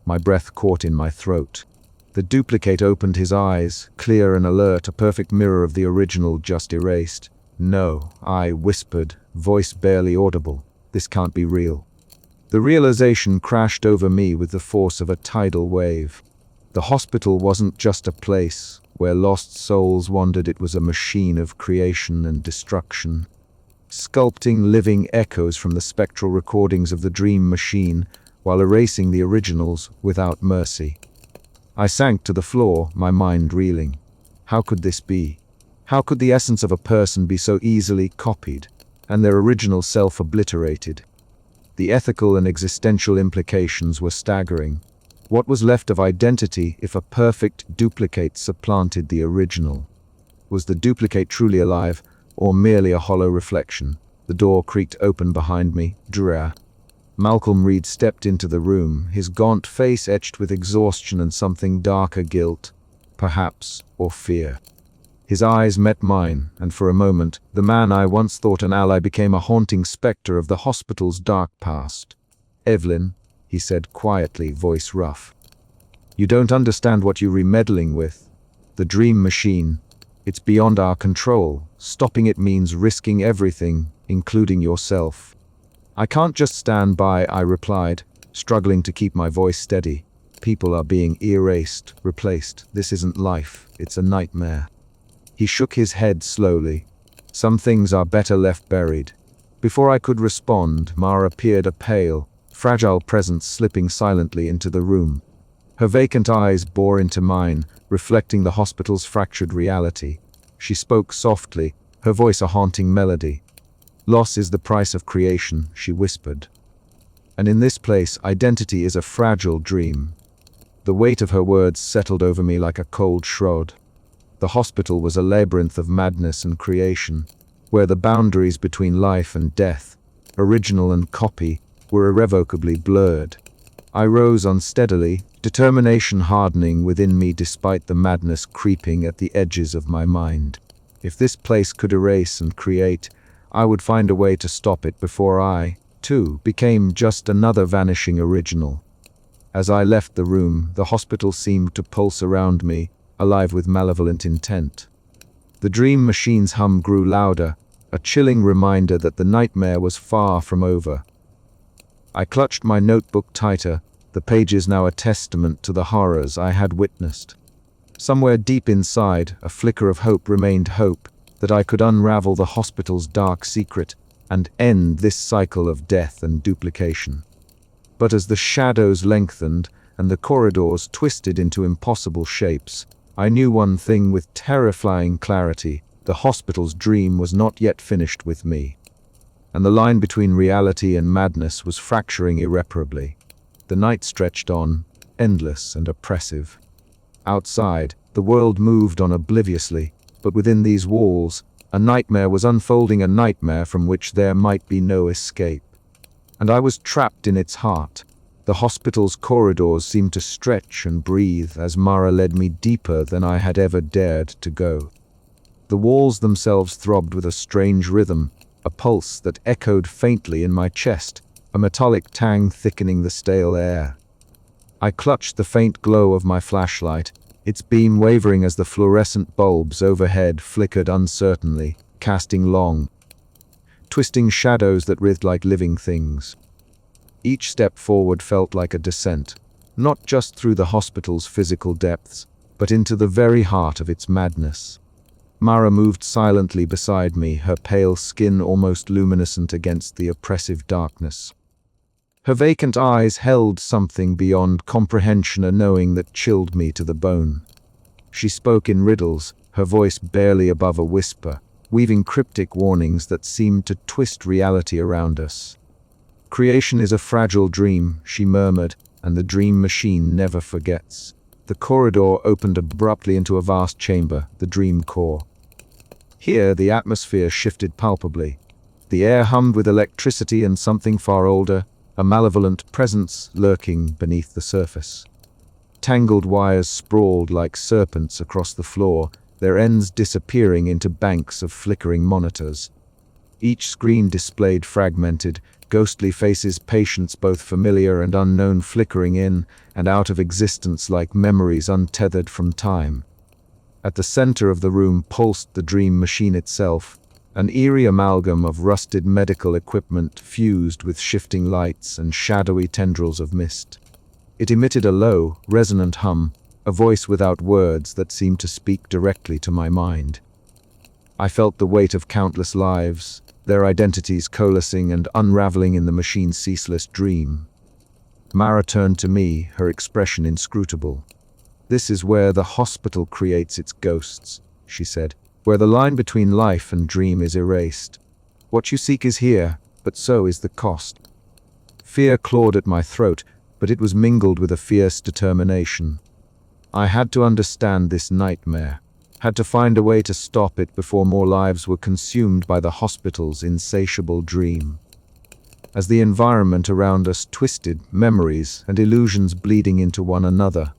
My breath caught in my throat. The duplicate opened his eyes, clear and alert, a perfect mirror of the original just erased. "No," I whispered, voice barely audible. "This can't be real." The realization crashed over me with the force of a tidal wave. The hospital wasn't just a place where lost souls wandered, it was a machine of creation and destruction, sculpting living echoes from the spectral recordings of the dream machine while erasing the originals without mercy. I sank to the floor, my mind reeling. How could this be? How could the essence of a person be so easily copied, and their original self obliterated? The ethical and existential implications were staggering. What was left of identity if a perfect duplicate supplanted the original? Was the duplicate truly alive, or merely a hollow reflection? The door creaked open behind me. Drea. Malcolm Reed stepped into the room, his gaunt face etched with exhaustion and something darker, guilt, perhaps, or fear. His eyes met mine, and for a moment, the man I once thought an ally became a haunting specter of the hospital's dark past. "Evelyn," he said quietly, voice rough. "You don't understand what you're remeddling with. The dream machine. It's beyond our control. Stopping it means risking everything, including yourself." "I can't just stand by," I replied, struggling to keep my voice steady. "People are being erased, replaced. This isn't life, it's a nightmare." He shook his head slowly. "Some things are better left buried." Before I could respond, Mara appeared, a pale, fragile presence slipping silently into the room. Her vacant eyes bore into mine, reflecting the hospital's fractured reality. She spoke softly, her voice a haunting melody. "Loss is the price of creation," she whispered. "And in this place, identity is a fragile dream." The weight of her words settled over me like a cold shroud. The hospital was a labyrinth of madness and creation, where the boundaries between life and death, original and copy, were irrevocably blurred. I rose unsteadily, determination hardening within me despite the madness creeping at the edges of my mind. If this place could erase and create, I would find a way to stop it before I, too, became just another vanishing original. As I left the room, the hospital seemed to pulse around me, alive with malevolent intent. The dream machine's hum grew louder, a chilling reminder that the nightmare was far from over. I clutched my notebook tighter, the pages now a testament to the horrors I had witnessed. Somewhere deep inside, a flicker of hope remained, hope that I could unravel the hospital's dark secret and end this cycle of death and duplication. But as the shadows lengthened and the corridors twisted into impossible shapes, I knew one thing with terrifying clarity: the hospital's dream was not yet finished with me. And the line between reality and madness was fracturing irreparably. The night stretched on, endless and oppressive. Outside, the world moved on obliviously, but within these walls, a nightmare was unfolding, a nightmare from which there might be no escape. And I was trapped in its heart. The hospital's corridors seemed to stretch and breathe as Mara led me deeper than I had ever dared to go. The walls themselves throbbed with a strange rhythm, a pulse that echoed faintly in my chest, a metallic tang thickening the stale air. I clutched the faint glow of my flashlight, its beam wavering as the fluorescent bulbs overhead flickered uncertainly, casting long, twisting shadows that writhed like living things. Each step forward felt like a descent, not just through the hospital's physical depths, but into the very heart of its madness. Mara moved silently beside me, her pale skin almost luminescent against the oppressive darkness. Her vacant eyes held something beyond comprehension, a knowing that chilled me to the bone. She spoke in riddles, her voice barely above a whisper, weaving cryptic warnings that seemed to twist reality around us. "Creation is a fragile dream," she murmured, "and the dream machine never forgets." The corridor opened abruptly into a vast chamber, the dream core. Here, the atmosphere shifted palpably. The air hummed with electricity and something far older, a malevolent presence lurking beneath the surface. Tangled wires sprawled like serpents across the floor, their ends disappearing into banks of flickering monitors. Each screen displayed fragmented, ghostly faces, patients both familiar and unknown flickering in and out of existence like memories untethered from time. At the center of the room pulsed the dream machine itself, an eerie amalgam of rusted medical equipment fused with shifting lights and shadowy tendrils of mist. It emitted a low, resonant hum, a voice without words that seemed to speak directly to my mind. I felt the weight of countless lives, their identities coalescing and unraveling in the machine's ceaseless dream. Mara turned to me, her expression inscrutable. "This is where the hospital creates its ghosts," she said, "where the line between life and dream is erased. What you seek is here, but so is the cost." Fear clawed at my throat, but it was mingled with a fierce determination. I had to understand this nightmare, had to find a way to stop it before more lives were consumed by the hospital's insatiable dream. As the environment around us twisted, memories and illusions bleeding into one another,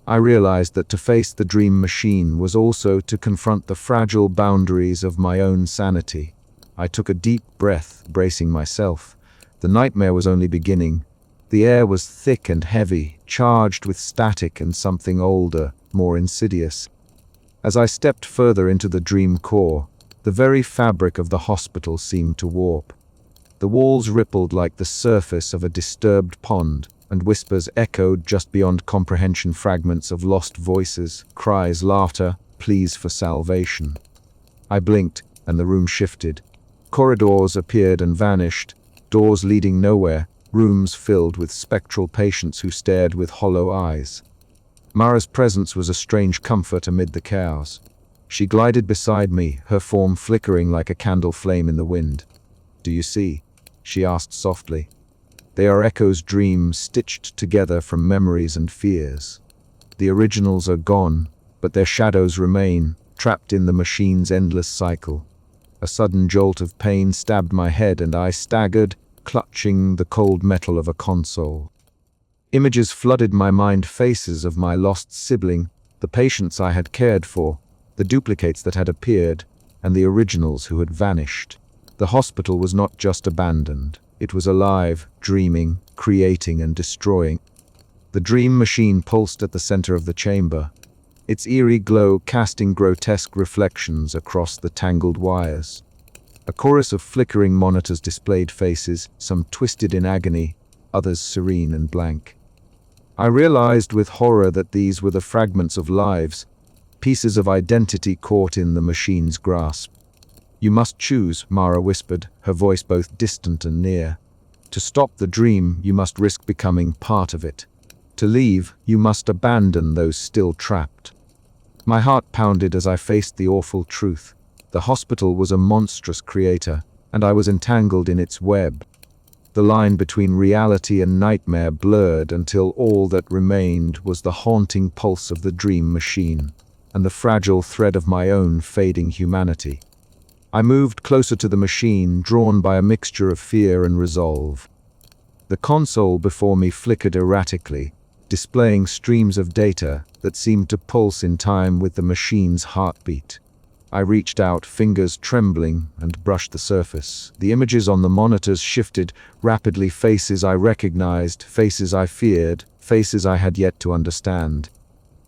I realized that to face the dream machine was also to confront the fragile boundaries of my own sanity. I took a deep breath, bracing myself. The nightmare was only beginning. The air was thick and heavy, charged with static and something older, more insidious. As I stepped further into the dream core, the very fabric of the hospital seemed to warp. The walls rippled like the surface of a disturbed pond, and whispers echoed just beyond comprehension, fragments of lost voices, cries, laughter, pleas for salvation. I blinked, and the room shifted. Corridors appeared and vanished, doors leading nowhere, rooms filled with spectral patients who stared with hollow eyes. Mara's presence was a strange comfort amid the chaos. She glided beside me, her form flickering like a candle flame in the wind. "Do you see?" she asked softly. "They are echoes, dreams stitched together from memories and fears. The originals are gone, but their shadows remain, trapped in the machine's endless cycle." A sudden jolt of pain stabbed my head and I staggered, clutching the cold metal of a console. Images flooded my mind, faces of my lost sibling, the patients I had cared for, the duplicates that had appeared, and the originals who had vanished. The hospital was not just abandoned. It was alive, dreaming, creating and destroying. The dream machine pulsed at the center of the chamber, its eerie glow casting grotesque reflections across the tangled wires. A chorus of flickering monitors displayed faces, some twisted in agony, others serene and blank. I realized with horror that these were the fragments of lives, pieces of identity caught in the machine's grasp. "You must choose," Mara whispered, her voice both distant and near. "To stop the dream, you must risk becoming part of it. To leave, you must abandon those still trapped." My heart pounded as I faced the awful truth. The hospital was a monstrous creator, and I was entangled in its web. The line between reality and nightmare blurred until all that remained was the haunting pulse of the dream machine, and the fragile thread of my own fading humanity. I moved closer to the machine, drawn by a mixture of fear and resolve. The console before me flickered erratically, displaying streams of data that seemed to pulse in time with the machine's heartbeat. I reached out, fingers trembling, and brushed the surface. The images on the monitors shifted rapidly, faces I recognized, faces I feared, faces I had yet to understand.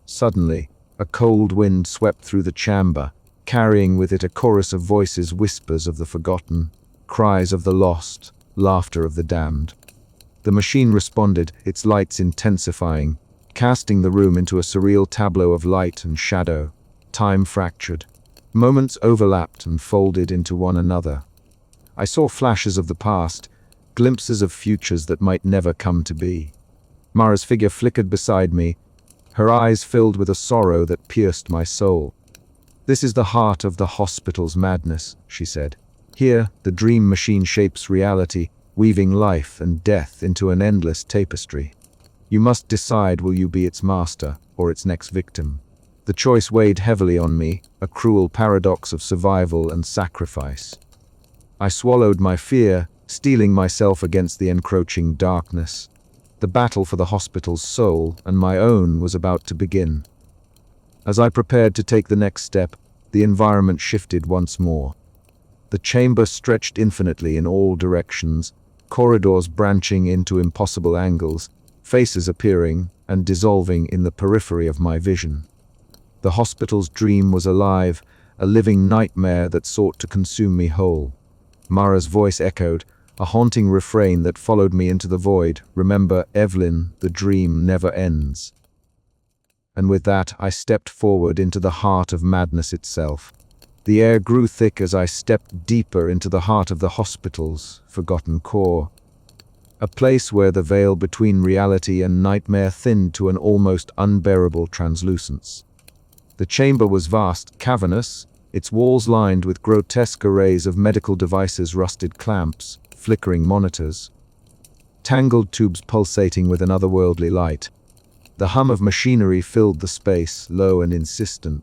Suddenly, a cold wind swept through the chamber, carrying with it a chorus of voices, whispers of the forgotten, cries of the lost, laughter of the damned. The machine responded, its lights intensifying, casting the room into a surreal tableau of light and shadow. Time fractured. Moments overlapped and folded into one another. I saw flashes of the past, glimpses of futures that might never come to be. Mara's figure flickered beside me, her eyes filled with a sorrow that pierced my soul. "This is the heart of the hospital's madness," she said. "Here, the dream machine shapes reality, weaving life and death into an endless tapestry. You must decide, will you be its master or its next victim?" The choice weighed heavily on me, a cruel paradox of survival and sacrifice. I swallowed my fear, steeling myself against the encroaching darkness. The battle for the hospital's soul and my own was about to begin. As I prepared to take the next step, the environment shifted once more. The chamber stretched infinitely in all directions, corridors branching into impossible angles, faces appearing and dissolving in the periphery of my vision. The hospital's dream was alive, a living nightmare that sought to consume me whole. Mara's voice echoed, a haunting refrain that followed me into the void. "Remember, Evelyn, the dream never ends." And with that, I stepped forward into the heart of madness itself. The air grew thick as I stepped deeper into the heart of the hospital's forgotten core, a place where the veil between reality and nightmare thinned to an almost unbearable translucence. The chamber was vast, cavernous, its walls lined with grotesque arrays of medical devices, rusted clamps, flickering monitors, tangled tubes pulsating with an otherworldly light. The hum of machinery filled the space, low and insistent,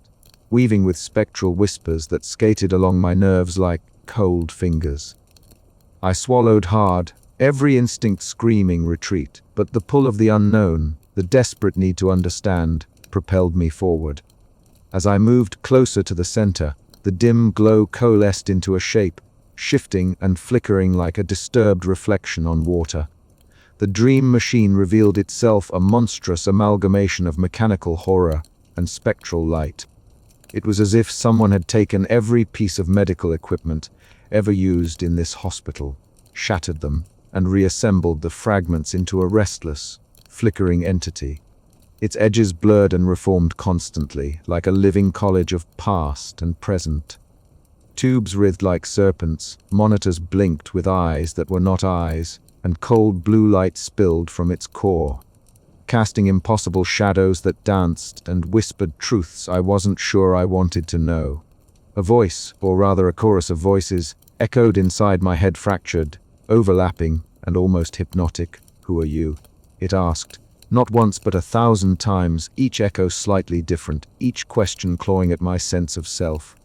weaving with spectral whispers that skated along my nerves like cold fingers. I swallowed hard, every instinct screaming retreat, but the pull of the unknown, the desperate need to understand, propelled me forward. As I moved closer to the center, the dim glow coalesced into a shape, shifting and flickering like a disturbed reflection on water. The dream machine revealed itself a monstrous amalgamation of mechanical horror and spectral light. It was as if someone had taken every piece of medical equipment ever used in this hospital, shattered them, and reassembled the fragments into a restless, flickering entity. Its edges blurred and reformed constantly, like a living collage of past and present. Tubes writhed like serpents, monitors blinked with eyes that were not eyes, and cold blue light spilled from its core, casting impossible shadows that danced and whispered truths I wasn't sure I wanted to know. A voice, or rather a chorus of voices, echoed inside my head, fractured, overlapping, and almost hypnotic. "Who are you?" it asked. Not once but 1,000 times, each echo slightly different, each question clawing at my sense of self.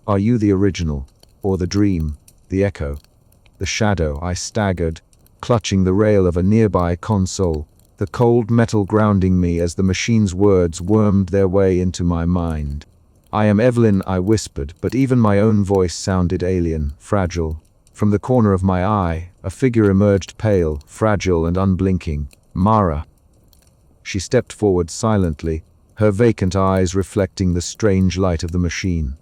"Are you the original? Or the dream? The echo? The shadow?" I staggered, clutching the rail of a nearby console, the cold metal grounding me as the machine's words wormed their way into my mind. "I am Evelyn," I whispered, but even my own voice sounded alien, fragile. From the corner of my eye, a figure emerged, pale, fragile and unblinking. "Mara." She stepped forward silently, her vacant eyes reflecting the strange light of the machine.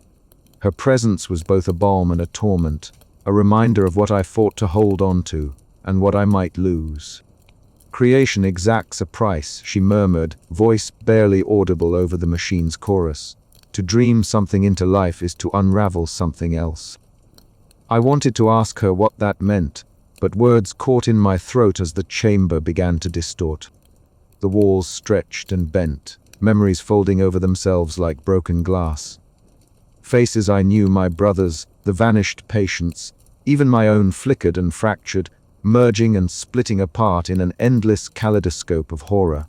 Her presence was both a balm and a torment, a reminder of what I fought to hold on to, and what I might lose. "Creation exacts a price," she murmured, voice barely audible over the machine's chorus. "To dream something into life is to unravel something else." I wanted to ask her what that meant, but words caught in my throat as the chamber began to distort. The walls stretched and bent, memories folding over themselves like broken glass. Faces I knew, my brothers, the vanished patients, even my own flickered and fractured, merging and splitting apart in an endless kaleidoscope of horror.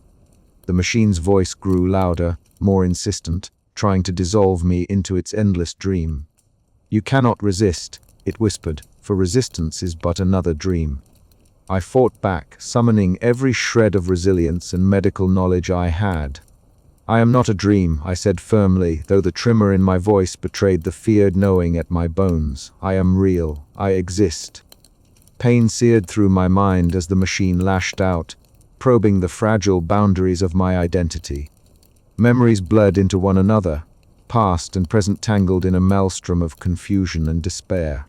The machine's voice grew louder, more insistent, trying to dissolve me into its endless dream. "You cannot resist," it whispered, "for resistance is but another dream." I fought back, summoning every shred of resilience and medical knowledge I had. "I am not a dream," I said firmly, though the tremor in my voice betrayed the feared knowing at my bones. "I am real. I exist." Pain seared through my mind as the machine lashed out, probing the fragile boundaries of my identity. Memories bled into one another, past and present tangled in a maelstrom of confusion and despair.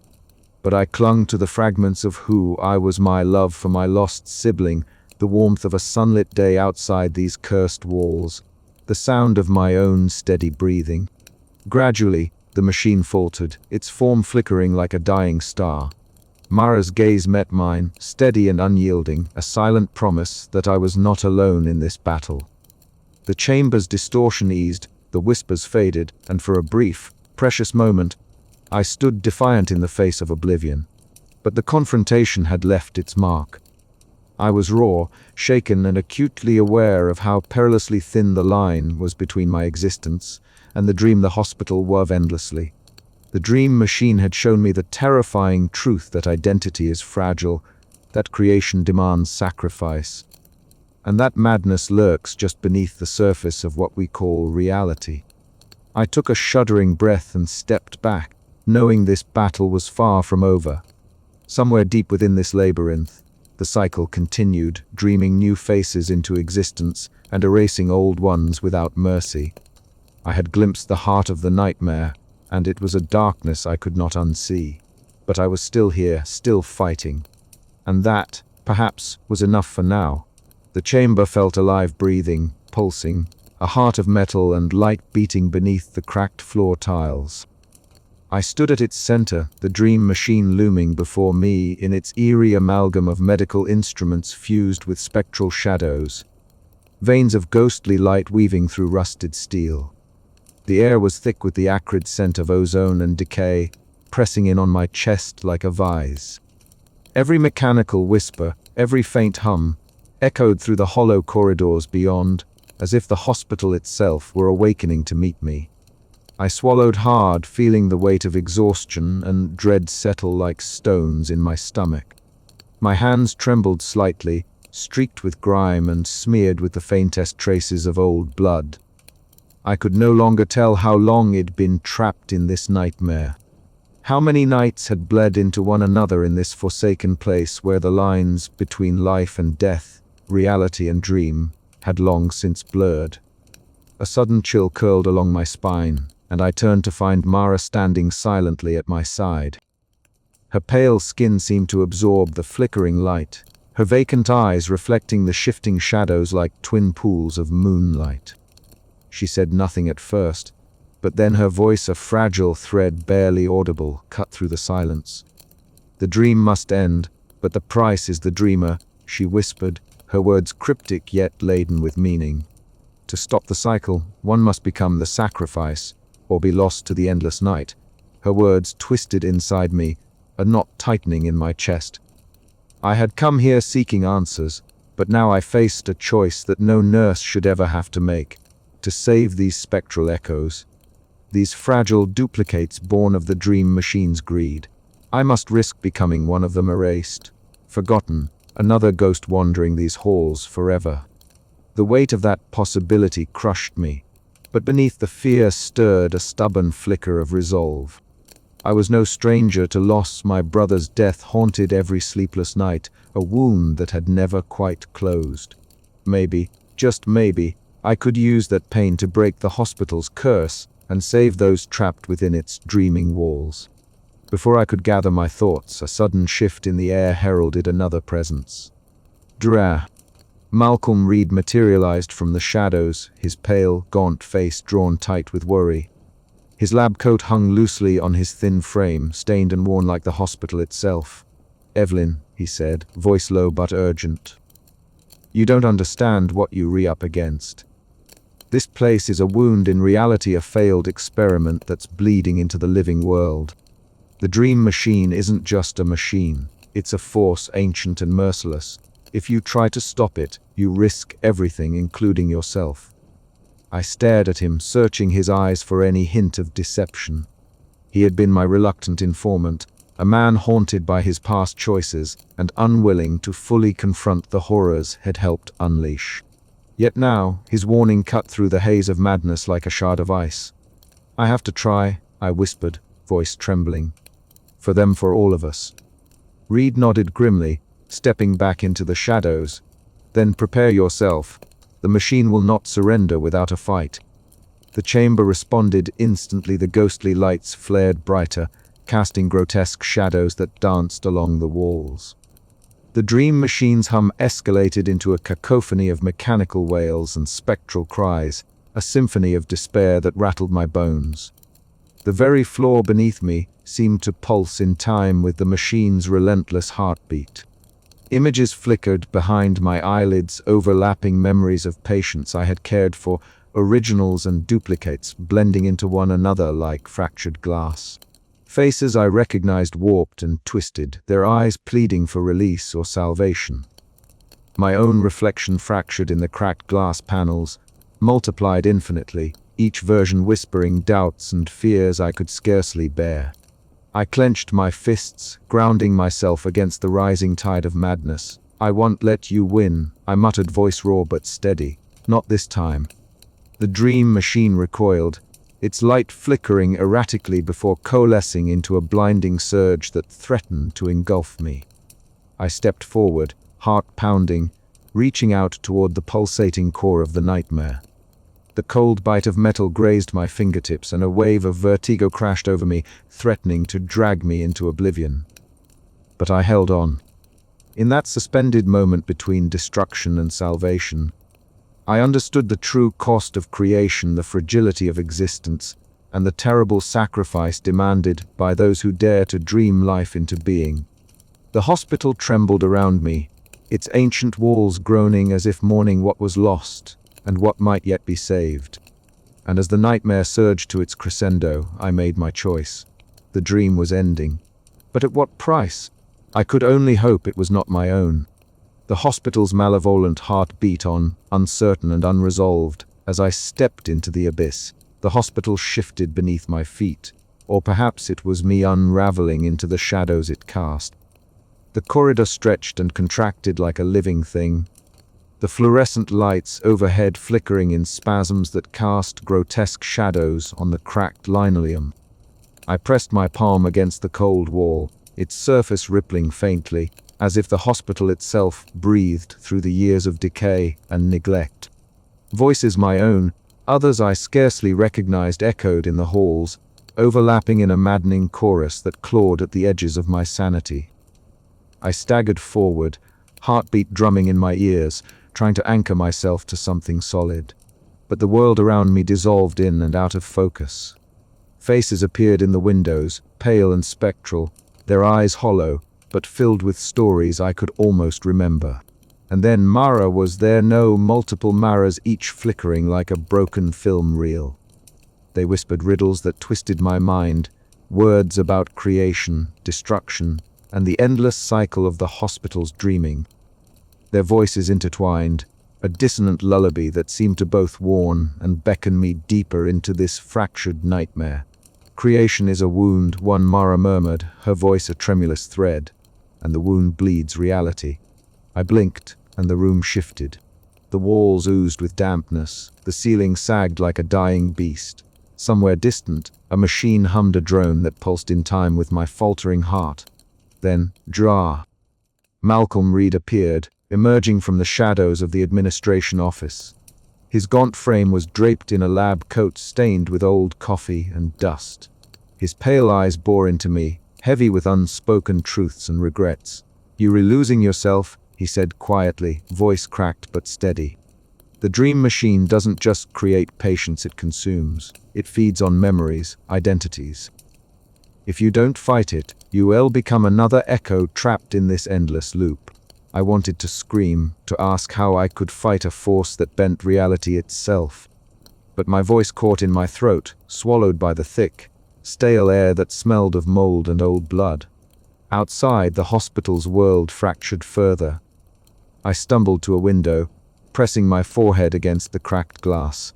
But I clung to the fragments of who I was, my love for my lost sibling, the warmth of a sunlit day outside these cursed walls, the sound of my own steady breathing. Gradually, the machine faltered, its form flickering like a dying star. Mara's gaze met mine, steady and unyielding, a silent promise that I was not alone in this battle. The chamber's distortion eased, the whispers faded, and for a brief, precious moment, I stood defiant in the face of oblivion. But the confrontation had left its mark. I was raw, shaken, and acutely aware of how perilously thin the line was between my existence and the dream the hospital wove endlessly. The dream machine had shown me the terrifying truth that identity is fragile, that creation demands sacrifice, and that madness lurks just beneath the surface of what we call reality. I took a shuddering breath and stepped back, knowing this battle was far from over. Somewhere deep within this labyrinth, the cycle continued, dreaming new faces into existence and erasing old ones without mercy. I had glimpsed the heart of the nightmare, and it was a darkness I could not unsee. But I was still here, still fighting. And that, perhaps, was enough for now. The chamber felt alive, breathing, pulsing, a heart of metal and light beating beneath the cracked floor tiles. I stood at its center, the dream machine looming before me in its eerie amalgam of medical instruments fused with spectral shadows, veins of ghostly light weaving through rusted steel. The air was thick with the acrid scent of ozone and decay, pressing in on my chest like a vise. Every mechanical whisper, every faint hum, echoed through the hollow corridors beyond, as if the hospital itself were awakening to meet me. I swallowed hard, feeling the weight of exhaustion and dread settle like stones in my stomach. My hands trembled slightly, streaked with grime and smeared with the faintest traces of old blood. I could no longer tell how long I'd been trapped in this nightmare. How many nights had bled into one another in this forsaken place where the lines between life and death, reality and dream, had long since blurred. A sudden chill curled along my spine, and I turned to find Mara standing silently at my side. Her pale skin seemed to absorb the flickering light, her vacant eyes reflecting the shifting shadows like twin pools of moonlight. She said nothing at first, but then her voice, a fragile thread barely audible, cut through the silence. "The dream must end, but the price is the dreamer," she whispered, her words cryptic yet laden with meaning. "To stop the cycle, one must become the sacrifice, or be lost to the endless night." Her words twisted inside me, a knot tightening in my chest. I had come here seeking answers, but now I faced a choice that no nurse should ever have to make. To save these spectral echoes, these fragile duplicates born of the dream machine's greed, I must risk becoming one of them, erased, forgotten, another ghost wandering these halls forever. The weight of that possibility crushed me, but beneath the fear stirred a stubborn flicker of resolve. I was no stranger to loss. My brother's death haunted every sleepless night, a wound that had never quite closed. Maybe, just maybe, I could use that pain to break the hospital's curse and save those trapped within its dreaming walls. Before I could gather my thoughts, a sudden shift in the air heralded another presence. Dra. Malcolm Reed materialized from the shadows, his pale, gaunt face drawn tight with worry. His lab coat hung loosely on his thin frame, stained and worn like the hospital itself. "Evelyn," he said, voice low but urgent. "You don't understand what you re-up against. This place is a wound, in reality a failed experiment that's bleeding into the living world. The dream machine isn't just a machine. It's a force ancient and merciless. If you try to stop it, you risk everything, including yourself." I stared at him, searching his eyes for any hint of deception. He had been my reluctant informant, a man haunted by his past choices and unwilling to fully confront the horrors he'd helped unleash. Yet now, his warning cut through the haze of madness like a shard of ice. "I have to try," I whispered, voice trembling. "For them, for all of us." Reed nodded grimly, stepping back into the shadows. "Then prepare yourself. The machine will not surrender without a fight." The chamber responded instantly. The ghostly lights flared brighter, casting grotesque shadows that danced along the walls. The dream machine's hum escalated into a cacophony of mechanical wails and spectral cries, a symphony of despair that rattled my bones. The very floor beneath me seemed to pulse in time with the machine's relentless heartbeat. Images flickered behind my eyelids, overlapping memories of patients I had cared for, originals and duplicates blending into one another like fractured glass. Faces I recognized warped and twisted, their eyes pleading for release or salvation. My own reflection fractured in the cracked glass panels, multiplied infinitely, each version whispering doubts and fears I could scarcely bear. I clenched my fists, grounding myself against the rising tide of madness. "I won't let you win," I muttered, voice raw but steady. "Not this time." The dream machine recoiled, its light flickering erratically before coalescing into a blinding surge that threatened to engulf me. I stepped forward, heart pounding, reaching out toward the pulsating core of the nightmare. The cold bite of metal grazed my fingertips, and a wave of vertigo crashed over me, threatening to drag me into oblivion. But I held on. In that suspended moment between destruction and salvation, I understood the true cost of creation, the fragility of existence, and the terrible sacrifice demanded by those who dare to dream life into being. The hospital trembled around me, its ancient walls groaning as if mourning what was lost and what might yet be saved. And as the nightmare surged to its crescendo, I made my choice. The dream was ending. But at what price? I could only hope it was not my own. The hospital's malevolent heart beat on, uncertain and unresolved, as I stepped into the abyss. The hospital shifted beneath my feet, or perhaps it was me unraveling into the shadows it cast. The corridor stretched and contracted like a living thing, the fluorescent lights overhead flickering in spasms that cast grotesque shadows on the cracked linoleum. I pressed my palm against the cold wall, its surface rippling faintly, as if the hospital itself breathed through the years of decay and neglect. Voices my own, others I scarcely recognized, echoed in the halls, overlapping in a maddening chorus that clawed at the edges of my sanity. I staggered forward, heartbeat drumming in my ears, trying to anchor myself to something solid. But the world around me dissolved in and out of focus. Faces appeared in the windows, pale and spectral, their eyes hollow, but filled with stories I could almost remember. And then Mara was there, no, multiple Maras, each flickering like a broken film reel. They whispered riddles that twisted my mind, words about creation, destruction, and the endless cycle of the hospital's dreaming. Their voices intertwined, a dissonant lullaby that seemed to both warn and beckon me deeper into this fractured nightmare. "Creation is a wound," one Mara murmured, her voice a tremulous thread, "and the wound bleeds reality." I blinked, and the room shifted. The walls oozed with dampness, the ceiling sagged like a dying beast. Somewhere distant, a machine hummed a drone that pulsed in time with my faltering heart. Then, jar! Malcolm Reed appeared, emerging from the shadows of the administration office. His gaunt frame was draped in a lab coat stained with old coffee and dust. His pale eyes bore into me, heavy with unspoken truths and regrets. "You're losing yourself," he said quietly, voice cracked but steady. "The dream machine doesn't just create patients it consumes. It feeds on memories, identities. If you don't fight it, you will become another echo trapped in this endless loop." I wanted to scream, to ask how I could fight a force that bent reality itself. But my voice caught in my throat, swallowed by the thick, stale air that smelled of mold and old blood. Outside, the hospital's world fractured further. I stumbled to a window, pressing my forehead against the cracked glass.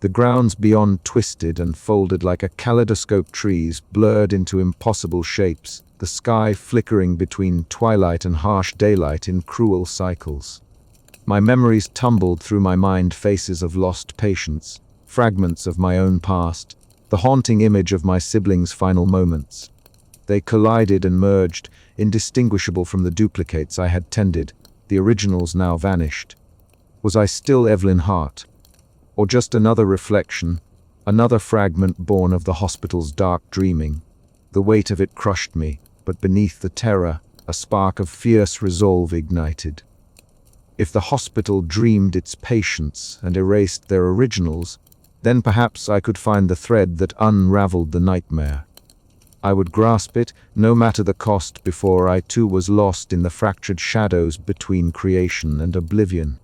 The grounds beyond twisted and folded like a kaleidoscope, trees blurred into impossible shapes, the sky flickering between twilight and harsh daylight in cruel cycles. My memories tumbled through my mind, faces of lost patients, fragments of my own past, the haunting image of my siblings' final moments. They collided and merged, indistinguishable from the duplicates I had tended, the originals now vanished. Was I still Evelyn Hart? Or just another reflection, another fragment born of the hospital's dark dreaming? The weight of it crushed me, but beneath the terror, a spark of fierce resolve ignited. If the hospital dreamed its patients and erased their originals, then perhaps I could find the thread that unraveled the nightmare. I would grasp it, no matter the cost, before I too was lost in the fractured shadows between creation and oblivion.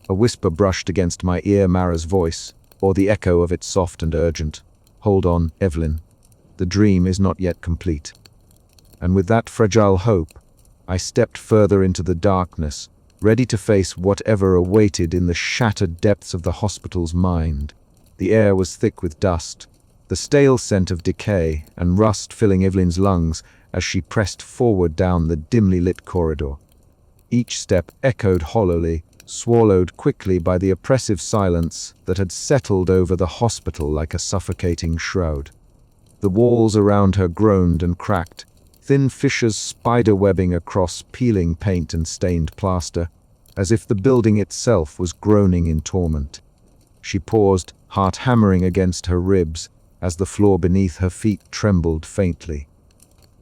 A whisper brushed against my ear, Mara's voice, or the echo of it soft and urgent. "Hold on, Evelyn. The dream is not yet complete." And with that fragile hope, I stepped further into the darkness, ready to face whatever awaited in the shattered depths of the hospital's mind. The air was thick with dust, the stale scent of decay and rust filling Evelyn's lungs as she pressed forward down the dimly lit corridor. Each step echoed hollowly, swallowed quickly by the oppressive silence that had settled over the hospital like a suffocating shroud. The walls around her groaned and cracked, thin fissures spider-webbing across peeling paint and stained plaster, as if the building itself was groaning in torment. She paused, heart hammering against her ribs, as the floor beneath her feet trembled faintly.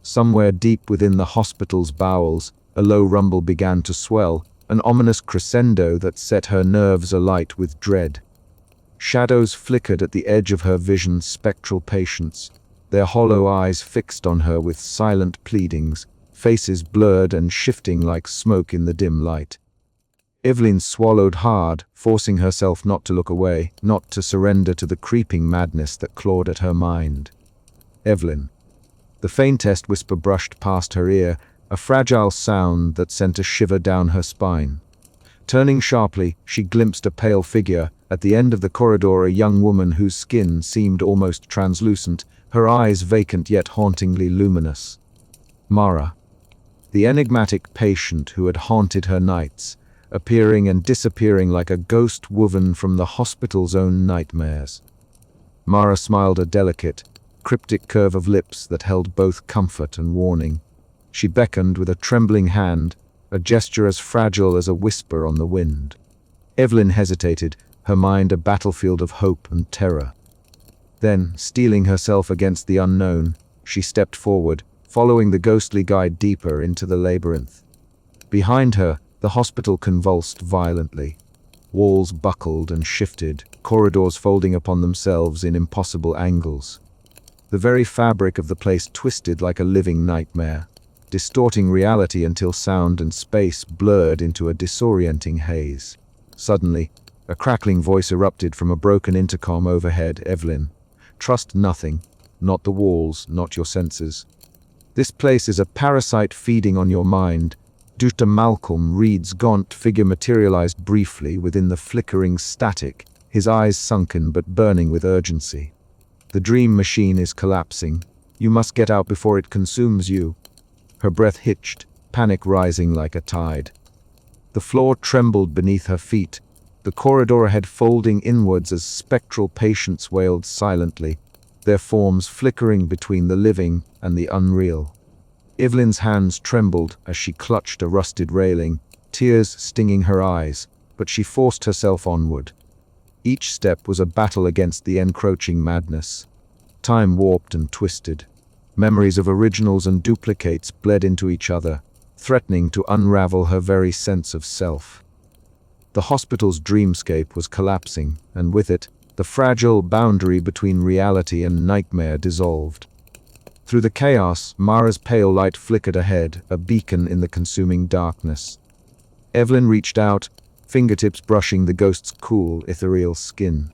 Somewhere deep within the hospital's bowels, a low rumble began to swell, an ominous crescendo that set her nerves alight with dread. Shadows flickered at the edge of her vision, spectral patients, their hollow eyes fixed on her with silent pleadings, faces blurred and shifting like smoke in the dim light. Evelyn swallowed hard, forcing herself not to look away, not to surrender to the creeping madness that clawed at her mind. "Evelyn." The faintest whisper brushed past her ear, a fragile sound that sent a shiver down her spine. Turning sharply, she glimpsed a pale figure, at the end of the corridor, a young woman whose skin seemed almost translucent, her eyes vacant yet hauntingly luminous. Mara. The enigmatic patient who had haunted her nights, appearing and disappearing like a ghost woven from the hospital's own nightmares. Mara smiled, a delicate, cryptic curve of lips that held both comfort and warning. She beckoned with a trembling hand, a gesture as fragile as a whisper on the wind. Evelyn hesitated, her mind a battlefield of hope and terror. Then, steeling herself against the unknown, she stepped forward, following the ghostly guide deeper into the labyrinth. Behind her, the hospital convulsed violently. Walls buckled and shifted, corridors folding upon themselves in impossible angles. The very fabric of the place twisted like a living nightmare, distorting reality until sound and space blurred into a disorienting haze. Suddenly, a crackling voice erupted from a broken intercom overhead. "Evelyn, trust nothing, not the walls, not your senses. This place is a parasite feeding on your mind." Dr. Malcolm Reed's gaunt figure materialized briefly within the flickering static, his eyes sunken but burning with urgency. "The dream machine is collapsing. You must get out before it consumes you." Her breath hitched, panic rising like a tide. The floor trembled beneath her feet, the corridor ahead folding inwards as spectral patients wailed silently, their forms flickering between the living and the unreal. Evelyn's hands trembled as she clutched a rusted railing, tears stinging her eyes, but she forced herself onward. Each step was a battle against the encroaching madness. Time warped and twisted. Memories of originals and duplicates bled into each other, threatening to unravel her very sense of self. The hospital's dreamscape was collapsing, and with it, the fragile boundary between reality and nightmare dissolved. Through the chaos, Mara's pale light flickered ahead, a beacon in the consuming darkness. Evelyn reached out, fingertips brushing the ghost's cool, ethereal skin.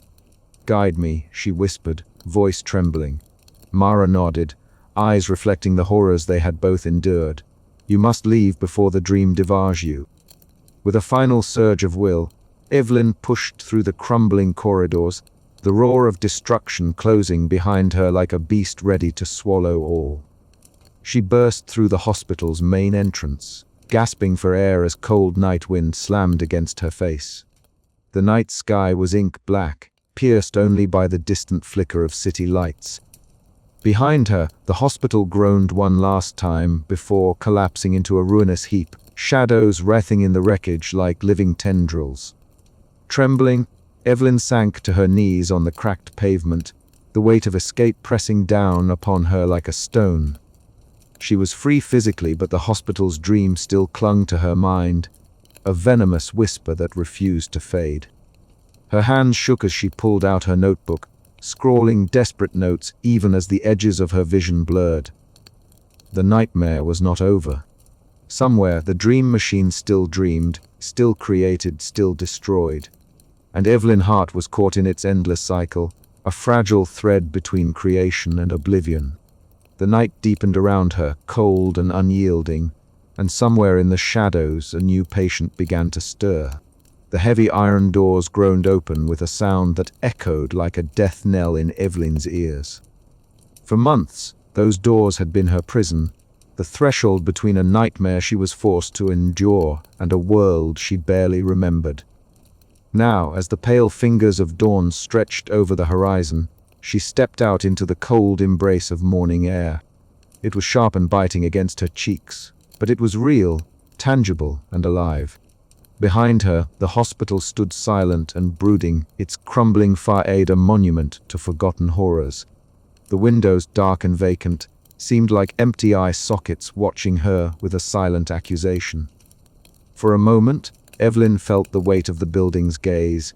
"Guide me," she whispered, voice trembling. Mara nodded, eyes reflecting the horrors they had both endured. "You must leave before the dream devours you." With a final surge of will, Evelyn pushed through the crumbling corridors, the roar of destruction closing behind her like a beast ready to swallow all. She burst through the hospital's main entrance, gasping for air as cold night wind slammed against her face. The night sky was ink black, pierced only by the distant flicker of city lights. Behind her, the hospital groaned one last time before collapsing into a ruinous heap, shadows writhing in the wreckage like living tendrils. Trembling, Evelyn sank to her knees on the cracked pavement, the weight of escape pressing down upon her like a stone. She was free physically, but the hospital's dream still clung to her mind, a venomous whisper that refused to fade. Her hands shook as she pulled out her notebook, scrawling desperate notes even as the edges of her vision blurred. The nightmare was not over. Somewhere, the dream machine still dreamed, still created, still destroyed. And Evelyn's heart was caught in its endless cycle, a fragile thread between creation and oblivion. The night deepened around her, cold and unyielding, and somewhere in the shadows a new patient began to stir. The heavy iron doors groaned open with a sound that echoed like a death knell in Evelyn's ears. For months, those doors had been her prison, the threshold between a nightmare she was forced to endure and a world she barely remembered. Now, as the pale fingers of dawn stretched over the horizon, she stepped out into the cold embrace of morning air. It was sharp and biting against her cheeks, but it was real, tangible, and alive. Behind her, the hospital stood silent and brooding, its crumbling facade a monument to forgotten horrors. The windows, dark and vacant, seemed like empty eye sockets watching her with a silent accusation. For a moment, Evelyn felt the weight of the building's gaze,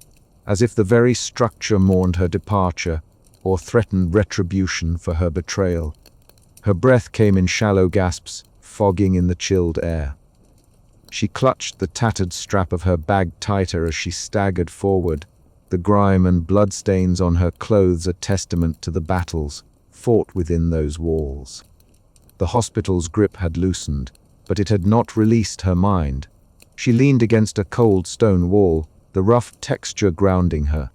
as if the very structure mourned her departure or threatened retribution for her betrayal. Her breath came in shallow gasps, fogging in the chilled air. She clutched the tattered strap of her bag tighter as she staggered forward, the grime and bloodstains on her clothes a testament to the battles fought within those walls. The hospital's grip had loosened, but it had not released her mind. She leaned against a cold stone wall, the rough texture grounding her.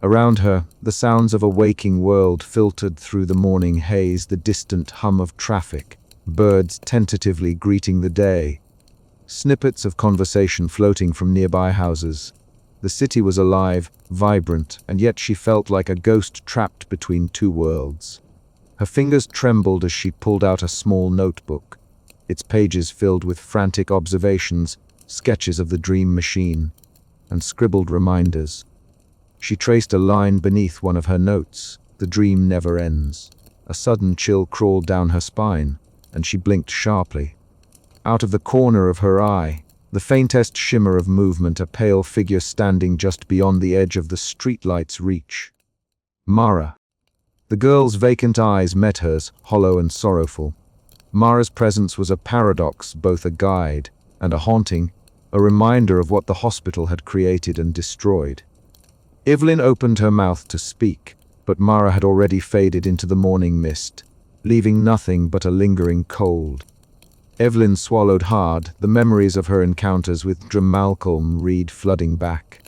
Around her, the sounds of a waking world filtered through the morning haze, the distant hum of traffic, birds tentatively greeting the day, snippets of conversation floating from nearby houses. The city was alive, vibrant, and yet she felt like a ghost trapped between two worlds. Her fingers trembled as she pulled out a small notebook, its pages filled with frantic observations, sketches of the dream machine, and scribbled reminders. She traced a line beneath one of her notes, "The dream never ends." A sudden chill crawled down her spine, and she blinked sharply. Out of the corner of her eye, the faintest shimmer of movement, a pale figure standing just beyond the edge of the streetlight's reach. Mara. The girl's vacant eyes met hers, hollow and sorrowful. Mara's presence was a paradox, both a guide and a haunting, a reminder of what the hospital had created and destroyed. Evelyn opened her mouth to speak, but Mara had already faded into the morning mist, leaving nothing but a lingering cold. Evelyn swallowed hard, the memories of her encounters with Malcolm Reed flooding back.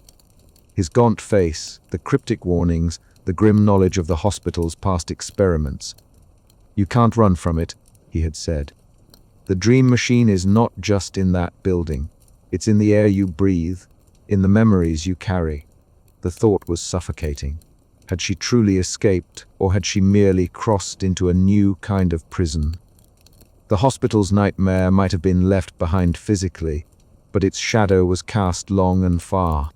His gaunt face, the cryptic warnings, the grim knowledge of the hospital's past experiments. "You can't run from it," he had said. "The dream machine is not just in that building. It's in the air you breathe, in the memories you carry." The thought was suffocating. Had she truly escaped, or had she merely crossed into a new kind of prison? The hospital's nightmare might have been left behind physically, but its shadow was cast long and far.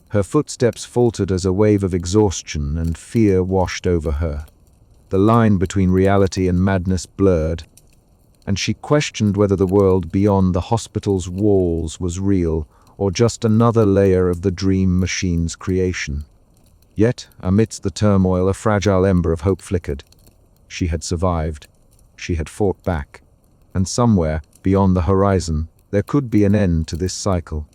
Her footsteps faltered as a wave of exhaustion and fear washed over her. The line between reality and madness blurred, and she questioned whether the world beyond the hospital's walls was real or just another layer of the dream machine's creation. Yet, amidst the turmoil, a fragile ember of hope flickered. She had survived. She had fought back. And somewhere, beyond the horizon, there could be an end to this cycle.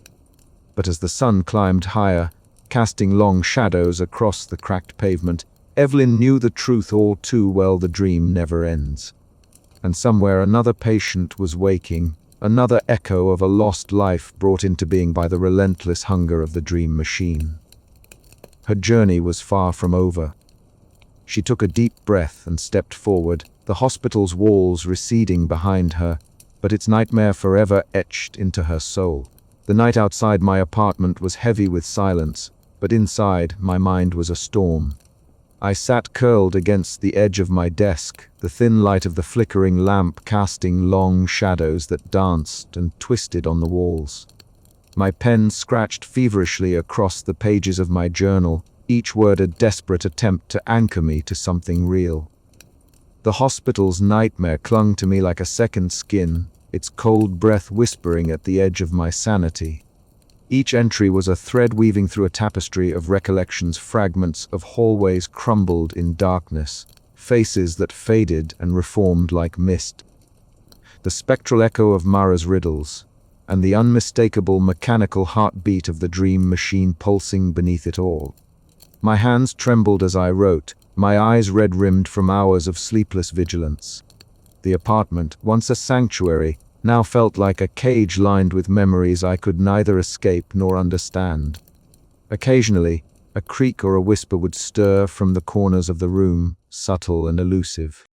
But as the sun climbed higher, casting long shadows across the cracked pavement, Evelyn knew the truth all too well: the dream never ends. And somewhere another patient was waking, another echo of a lost life brought into being by the relentless hunger of the dream machine. Her journey was far from over. She took a deep breath and stepped forward, the hospital's walls receding behind her, but its nightmare forever etched into her soul. The night outside my apartment was heavy with silence, but inside my mind was a storm. I sat curled against the edge of my desk, the thin light of the flickering lamp casting long shadows that danced and twisted on the walls. My pen scratched feverishly across the pages of my journal, each word a desperate attempt to anchor me to something real. The hospital's nightmare clung to me like a second skin, its cold breath whispering at the edge of my sanity. Each entry was a thread weaving through a tapestry of recollections, fragments of hallways crumbled in darkness, faces that faded and reformed like mist, the spectral echo of Mara's riddles, and the unmistakable mechanical heartbeat of the dream machine pulsing beneath it all. My hands trembled as I wrote, my eyes red-rimmed from hours of sleepless vigilance. The apartment, once a sanctuary, now felt like a cage lined with memories I could neither escape nor understand. Occasionally, a creak or a whisper would stir from the corners of the room, subtle and elusive.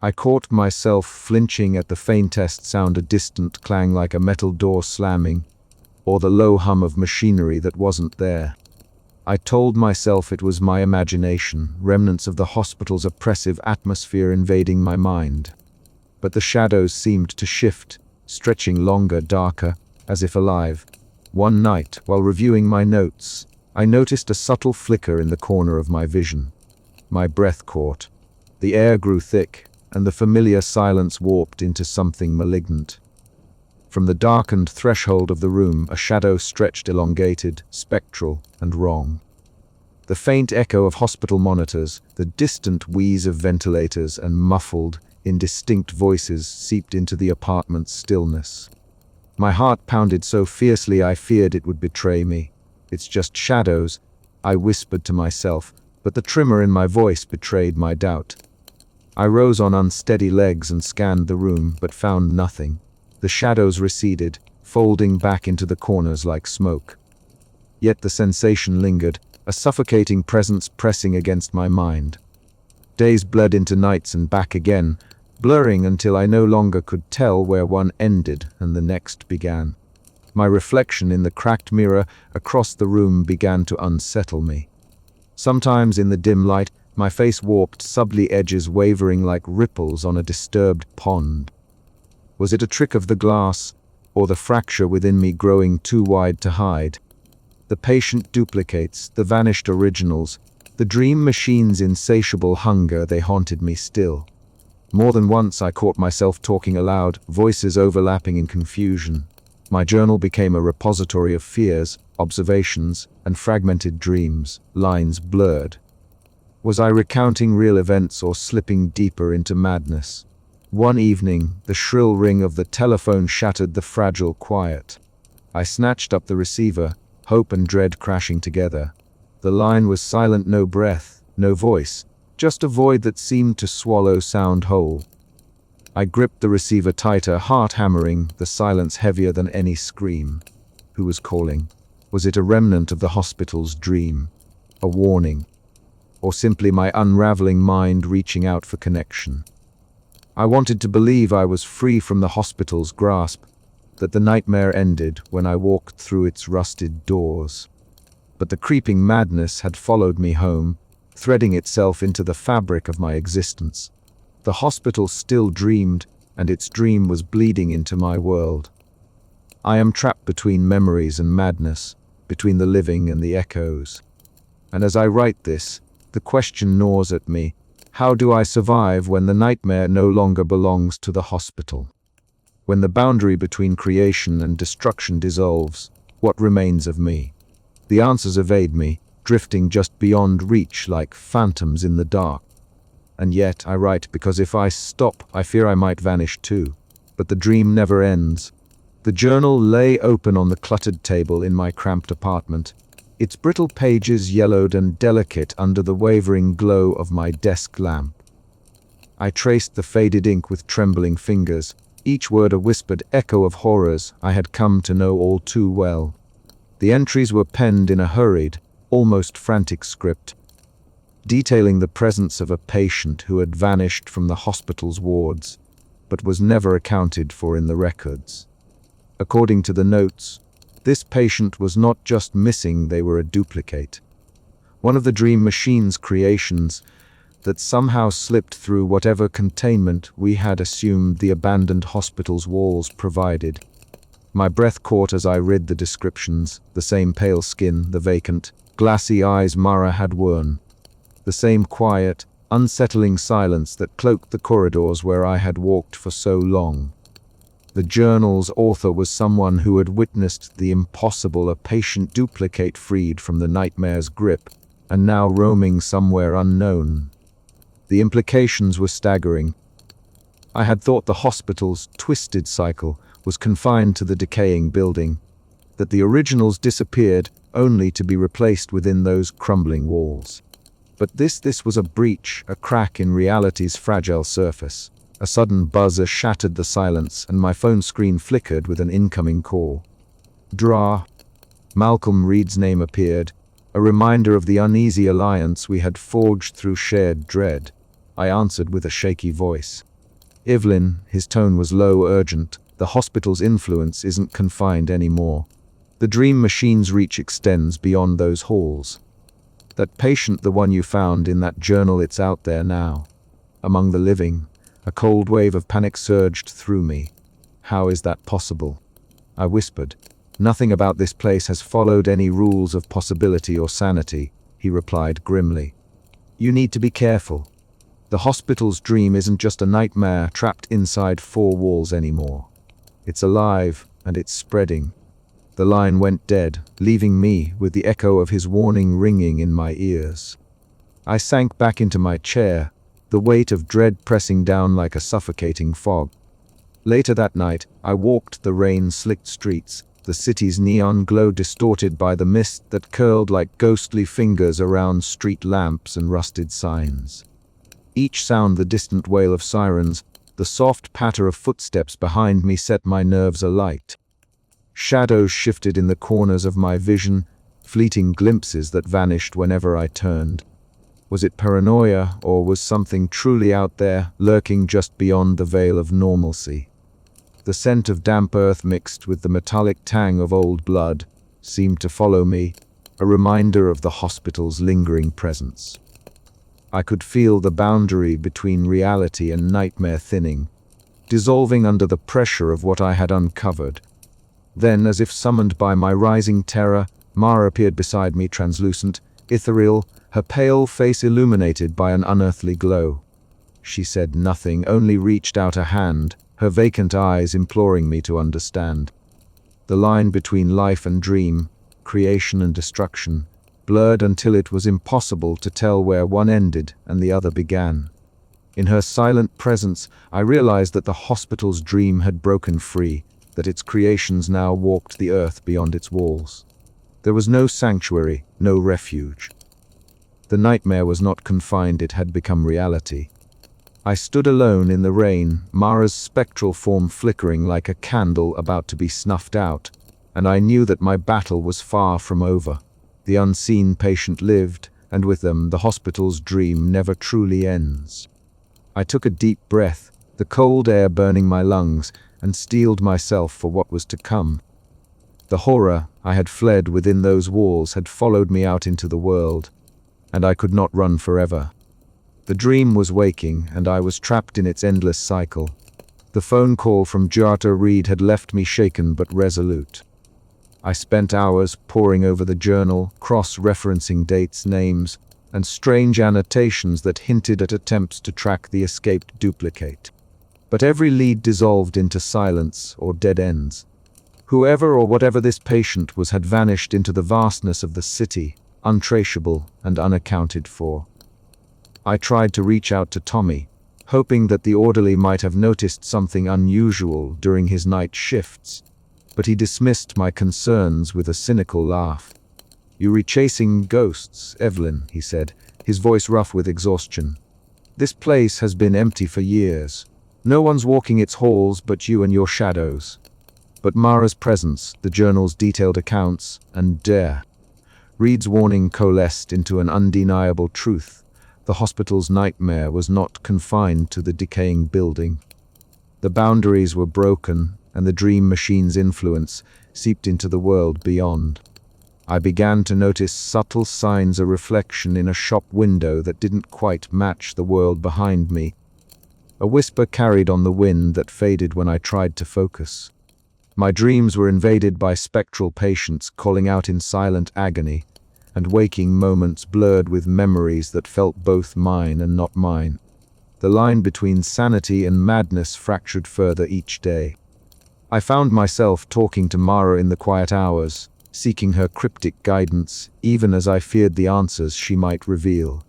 I caught myself flinching at the faintest sound, a distant clang like a metal door slamming, or the low hum of machinery that wasn't there. I told myself it was my imagination, remnants of the hospital's oppressive atmosphere invading my mind. But the shadows seemed to shift, stretching longer, darker, as if alive. One night, while reviewing my notes, I noticed a subtle flicker in the corner of my vision. My breath caught. The air grew thick, and the familiar silence warped into something malignant. From the darkened threshold of the room, a shadow stretched, elongated, spectral, and wrong. The faint echo of hospital monitors, the distant wheeze of ventilators, and muffled, indistinct voices seeped into the apartment's stillness. My heart pounded so fiercely I feared it would betray me. "It's just shadows," I whispered to myself, but the tremor in my voice betrayed my doubt. I rose on unsteady legs and scanned the room, but found nothing. The shadows receded, folding back into the corners like smoke. Yet the sensation lingered, a suffocating presence pressing against my mind. Days bled into nights and back again, blurring until I no longer could tell where one ended and the next began. My reflection in the cracked mirror across the room began to unsettle me. Sometimes in the dim light, my face warped, subtly edges wavering like ripples on a disturbed pond. Was it a trick of the glass, or the fracture within me growing too wide to hide? The patient duplicates, the vanished originals, the dream machine's insatiable hunger, they haunted me still. More than once I caught myself talking aloud, voices overlapping in confusion. My journal became a repository of fears, observations, and fragmented dreams, lines blurred. Was I recounting real events or slipping deeper into madness? One evening, the shrill ring of the telephone shattered the fragile quiet. I snatched up the receiver, hope and dread crashing together. The line was silent, no breath, no voice, just a void that seemed to swallow sound whole. I gripped the receiver tighter, heart hammering, the silence heavier than any scream. Who was calling? Was it a remnant of the hospital's dream? A warning? Or simply my unraveling mind reaching out for connection? I wanted to believe I was free from the hospital's grasp, that the nightmare ended when I walked through its rusted doors. But the creeping madness had followed me home, threading itself into the fabric of my existence. The hospital still dreamed, and its dream was bleeding into my world. I am trapped between memories and madness, between the living and the echoes. And as I write this, the question gnaws at me: how do I survive when the nightmare no longer belongs to the hospital? When the boundary between creation and destruction dissolves, what remains of me? The answers evade me, drifting just beyond reach like phantoms in the dark. And yet I write because if I stop, I fear I might vanish too. But the dream never ends. The journal lay open on the cluttered table in my cramped apartment, its brittle pages yellowed and delicate under the wavering glow of my desk lamp. I traced the faded ink with trembling fingers, each word a whispered echo of horrors I had come to know all too well. The entries were penned in a hurried, almost frantic script, detailing the presence of a patient who had vanished from the hospital's wards, but was never accounted for in the records. According to the notes, this patient was not just missing, they were a duplicate. One of the dream machine's creations that somehow slipped through whatever containment we had assumed the abandoned hospital's walls provided. My breath caught as I read the descriptions: the same pale skin, the vacant, glassy eyes Mara had worn, the same quiet, unsettling silence that cloaked the corridors where I had walked for so long. The journal's author was someone who had witnessed the impossible, a patient duplicate freed from the nightmare's grip, and now roaming somewhere unknown. The implications were staggering. I had thought the hospital's twisted cycle was confined to the decaying building, that the originals disappeared only to be replaced within those crumbling walls. But this was a breach, a crack in reality's fragile surface. A sudden buzzer shattered the silence, and my phone screen flickered with an incoming call. Dra. Malcolm Reed's name appeared, a reminder of the uneasy alliance we had forged through shared dread. I answered with a shaky voice. Evelyn, his tone was low, urgent. The hospital's influence isn't confined anymore. The dream machine's reach extends beyond those halls. That patient, the one you found in that journal, it's out there now, among the living. A cold wave of panic surged through me. How is that possible? I whispered. Nothing about this place has followed any rules of possibility or sanity, he replied grimly. You need to be careful. The hospital's dream isn't just a nightmare trapped inside four walls anymore. It's alive, and it's spreading. The line went dead, leaving me with the echo of his warning ringing in my ears. I sank back into my chair, the weight of dread pressing down like a suffocating fog. Later that night, I walked the rain-slicked streets, the city's neon glow distorted by the mist that curled like ghostly fingers around street lamps and rusted signs. Each sound, the distant wail of sirens, the soft patter of footsteps behind me, set my nerves alight. Shadows shifted in the corners of my vision, fleeting glimpses that vanished whenever I turned. Was it paranoia, or was something truly out there, lurking just beyond the veil of normalcy? The scent of damp earth mixed with the metallic tang of old blood seemed to follow me, a reminder of the hospital's lingering presence. I could feel the boundary between reality and nightmare thinning, dissolving under the pressure of what I had uncovered. Then, as if summoned by my rising terror, Mara appeared beside me, translucent, ethereal, her pale face illuminated by an unearthly glow. She said nothing, only reached out a hand, her vacant eyes imploring me to understand. The line between life and dream, creation and destruction, blurred until it was impossible to tell where one ended and the other began. In her silent presence, I realized that the hospital's dream had broken free, that its creations now walked the earth beyond its walls. There was no sanctuary, no refuge. The nightmare was not confined, it had become reality. I stood alone in the rain, Mara's spectral form flickering like a candle about to be snuffed out, and I knew that my battle was far from over. The unseen patient lived, and with them the hospital's dream never truly ends. I took a deep breath, the cold air burning my lungs, and steeled myself for what was to come. The horror I had fled within those walls had followed me out into the world, and I could not run forever. The dream was waking, and I was trapped in its endless cycle. The phone call from Jarta Reed had left me shaken but resolute. I spent hours poring over the journal, cross-referencing dates, names, and strange annotations that hinted at attempts to track the escaped duplicate. But every lead dissolved into silence or dead ends. Whoever or whatever this patient was had vanished into the vastness of the city, untraceable and unaccounted for. I tried to reach out to Tommy, hoping that the orderly might have noticed something unusual during his night shifts, but he dismissed my concerns with a cynical laugh. "You're chasing ghosts, Evelyn," he said, his voice rough with exhaustion. "This place has been empty for years. No one's walking its halls but you and your shadows." But Mara's presence, the journal's detailed accounts, and Reed's warning coalesced into an undeniable truth. The hospital's nightmare was not confined to the decaying building. The boundaries were broken, and the dream machine's influence seeped into the world beyond. I began to notice subtle signs of reflection in a shop window that didn't quite match the world behind me. A whisper carried on the wind that faded when I tried to focus. My dreams were invaded by spectral patients calling out in silent agony, and waking moments blurred with memories that felt both mine and not mine. The line between sanity and madness fractured further each day. I found myself talking to Mara in the quiet hours, seeking her cryptic guidance, even as I feared the answers she might reveal.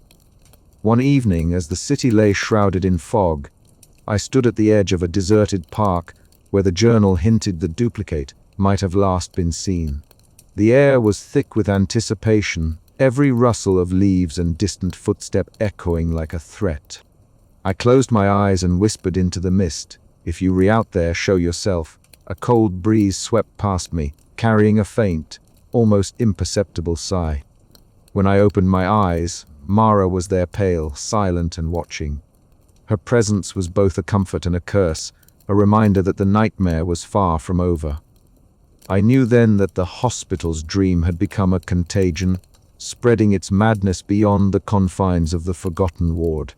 One evening, as the city lay shrouded in fog, I stood at the edge of a deserted park where the journal hinted the duplicate might have last been seen. The air was thick with anticipation, every rustle of leaves and distant footstep echoing like a threat. I closed my eyes and whispered into the mist, "If you re out there, show yourself." A cold breeze swept past me, carrying a faint, almost imperceptible sigh. When I opened my eyes, Mara was there, pale, silent and watching. Her presence was both a comfort and a curse, a reminder that the nightmare was far from over. I knew then that the hospital's dream had become a contagion, spreading its madness beyond the confines of the forgotten ward.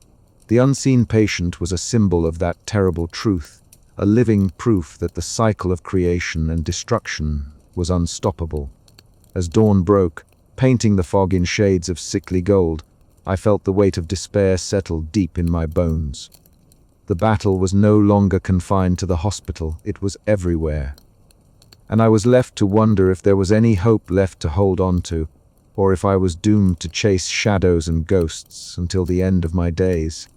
The unseen patient was a symbol of that terrible truth, a living proof that the cycle of creation and destruction was unstoppable. As dawn broke, painting the fog in shades of sickly gold, I felt the weight of despair settle deep in my bones. The battle was no longer confined to the hospital, it was everywhere. And I was left to wonder if there was any hope left to hold on to, or if I was doomed to chase shadows and ghosts until the end of my days.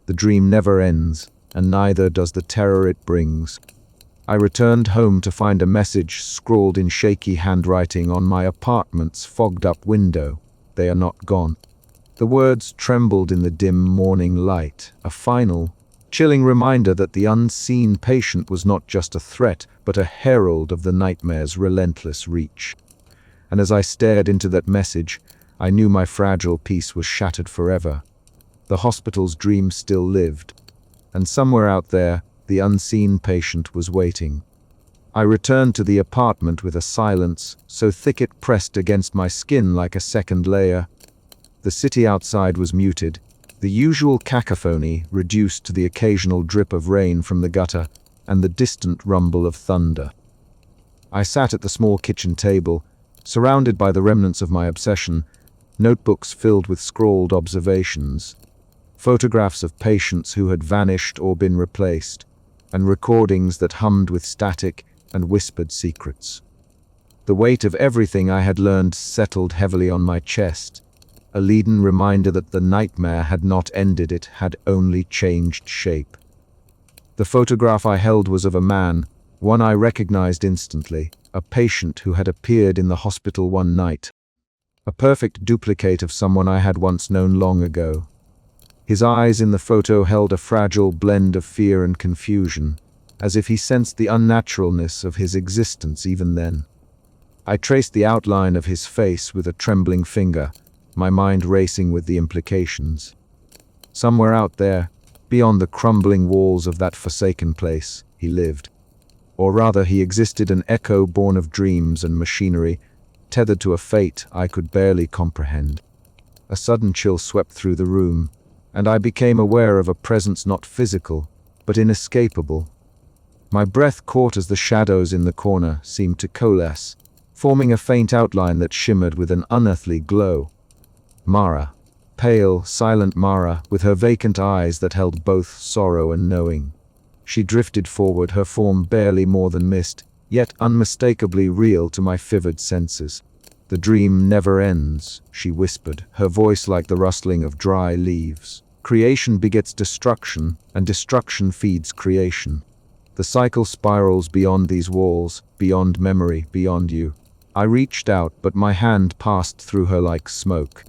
The dream never ends, and neither does the terror it brings. I returned home to find a message scrawled in shaky handwriting on my apartment's fogged-up window. "They are not gone." The words trembled in the dim morning light, a final, chilling reminder that the unseen patient was not just a threat, but a herald of the nightmare's relentless reach. And as I stared into that message, I knew my fragile peace was shattered forever. The hospital's dream still lived, and somewhere out there, the unseen patient was waiting. I returned to the apartment with a silence so thick it pressed against my skin like a second layer. The city outside was muted, the usual cacophony reduced to the occasional drip of rain from the gutter and the distant rumble of thunder. I sat at the small kitchen table, surrounded by the remnants of my obsession, notebooks filled with scrawled observations, photographs of patients who had vanished or been replaced, and recordings that hummed with static and whispered secrets. The weight of everything I had learned settled heavily on my chest, a leaden reminder that the nightmare had not ended, it had only changed shape. The photograph I held was of a man, one I recognized instantly, a patient who had appeared in the hospital one night. A perfect duplicate of someone I had once known long ago. His eyes in the photo held a fragile blend of fear and confusion, as if he sensed the unnaturalness of his existence even then. I traced the outline of his face with a trembling finger, my mind racing with the implications. Somewhere out there, beyond the crumbling walls of that forsaken place, he lived. Or rather, he existed, an echo born of dreams and machinery, tethered to a fate I could barely comprehend. A sudden chill swept through the room, and I became aware of a presence not physical, but inescapable, My breath caught as the shadows in the corner seemed to coalesce, forming a faint outline that shimmered with an unearthly glow. Mara. Pale, silent Mara, with her vacant eyes that held both sorrow and knowing. She drifted forward, her form barely more than mist, yet unmistakably real to my fevered senses. "The dream never ends," she whispered, her voice like the rustling of dry leaves. "Creation begets destruction, and destruction feeds creation. The cycle spirals beyond these walls, beyond memory, beyond you." I reached out, but my hand passed through her like smoke.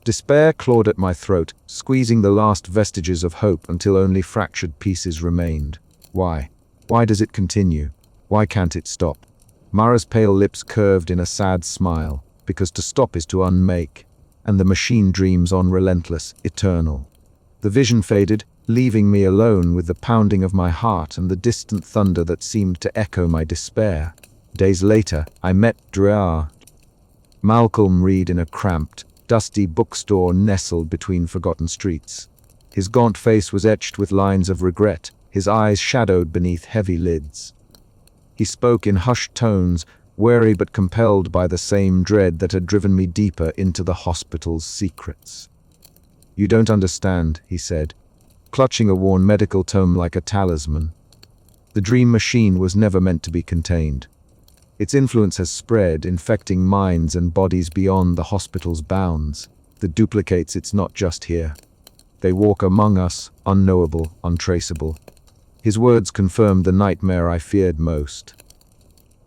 Despair clawed at my throat, squeezing the last vestiges of hope until only fractured pieces remained. Why? Why does it continue? Why can't it stop? Mara's pale lips curved in a sad smile, because to stop is to unmake, and the machine dreams on relentless, eternal. The vision faded, leaving me alone with the pounding of my heart and the distant thunder that seemed to echo my despair. Days later, I met Malcolm Reed in a cramped, dusty bookstore nestled between forgotten streets. His gaunt face was etched with lines of regret, his eyes shadowed beneath heavy lids. He spoke in hushed tones, wary but compelled by the same dread that had driven me deeper into the hospital's secrets. "You don't understand," he said, clutching a worn medical tome like a talisman. "The dream machine was never meant to be contained. Its influence has spread, infecting minds and bodies beyond the hospital's bounds. The duplicates, it's not just here. They walk among us, unknowable, untraceable." His words confirmed the nightmare I feared most.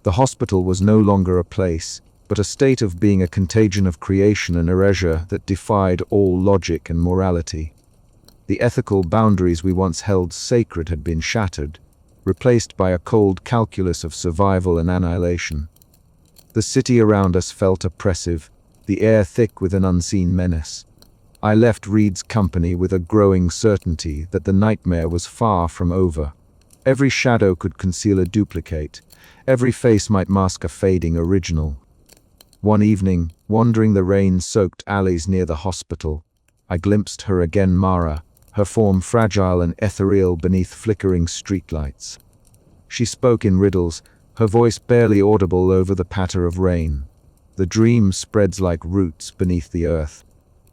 The hospital was no longer a place, but a state of being, a contagion of creation and erasure that defied all logic and morality. The ethical boundaries we once held sacred had been shattered, replaced by a cold calculus of survival and annihilation. The city around us felt oppressive, the air thick with an unseen menace. I left Reed's company with a growing certainty that the nightmare was far from over. Every shadow could conceal a duplicate. Every face might mask a fading original. One evening, wandering the rain-soaked alleys near the hospital, I glimpsed her again, Mara, her form fragile and ethereal beneath flickering streetlights. She spoke in riddles, her voice barely audible over the patter of rain. "The dream spreads like roots beneath the earth.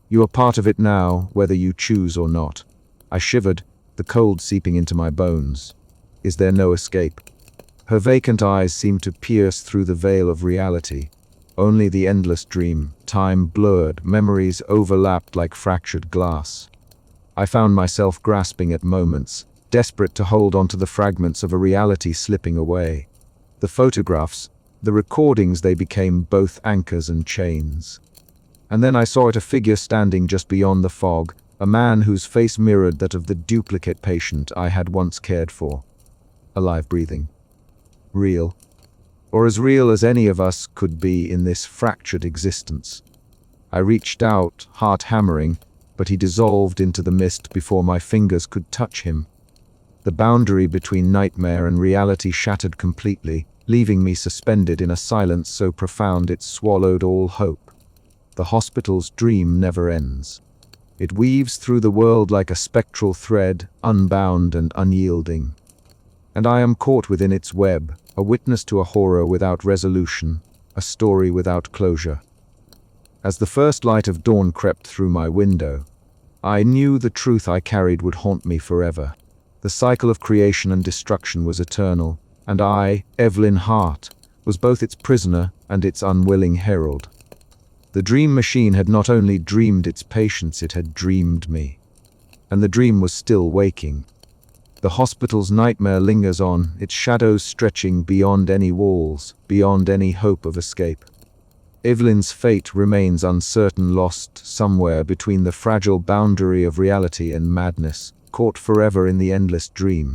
You are part of it now, whether you choose or not." I shivered, the cold seeping into my bones. Is there no escape? Her vacant eyes seemed to pierce through the veil of reality. Only the endless dream, time blurred, memories overlapped like fractured glass. I found myself grasping at moments, desperate to hold onto the fragments of a reality slipping away. The photographs, the recordings, they became both anchors and chains. And then I saw it, a figure standing just beyond the fog, a man whose face mirrored that of the duplicate patient I had once cared for. Alive, breathing. Real. Or as real as any of us could be in this fractured existence. I reached out, heart hammering, but he dissolved into the mist before my fingers could touch him. The boundary between nightmare and reality shattered completely, leaving me suspended in a silence so profound it swallowed all hope. The hospital's dream never ends. It weaves through the world like a spectral thread, unbound and unyielding. And I am caught within its web, a witness to a horror without resolution, a story without closure. As the first light of dawn crept through my window, I knew the truth I carried would haunt me forever. The cycle of creation and destruction was eternal, and I, Evelyn Hart, was both its prisoner and its unwilling herald. The dream machine had not only dreamed its patients, it had dreamed me. And the dream was still waking. The hospital's nightmare lingers on, its shadows stretching beyond any walls, beyond any hope of escape. Evelyn's fate remains uncertain, lost somewhere between the fragile boundary of reality and madness, caught forever in the endless dream.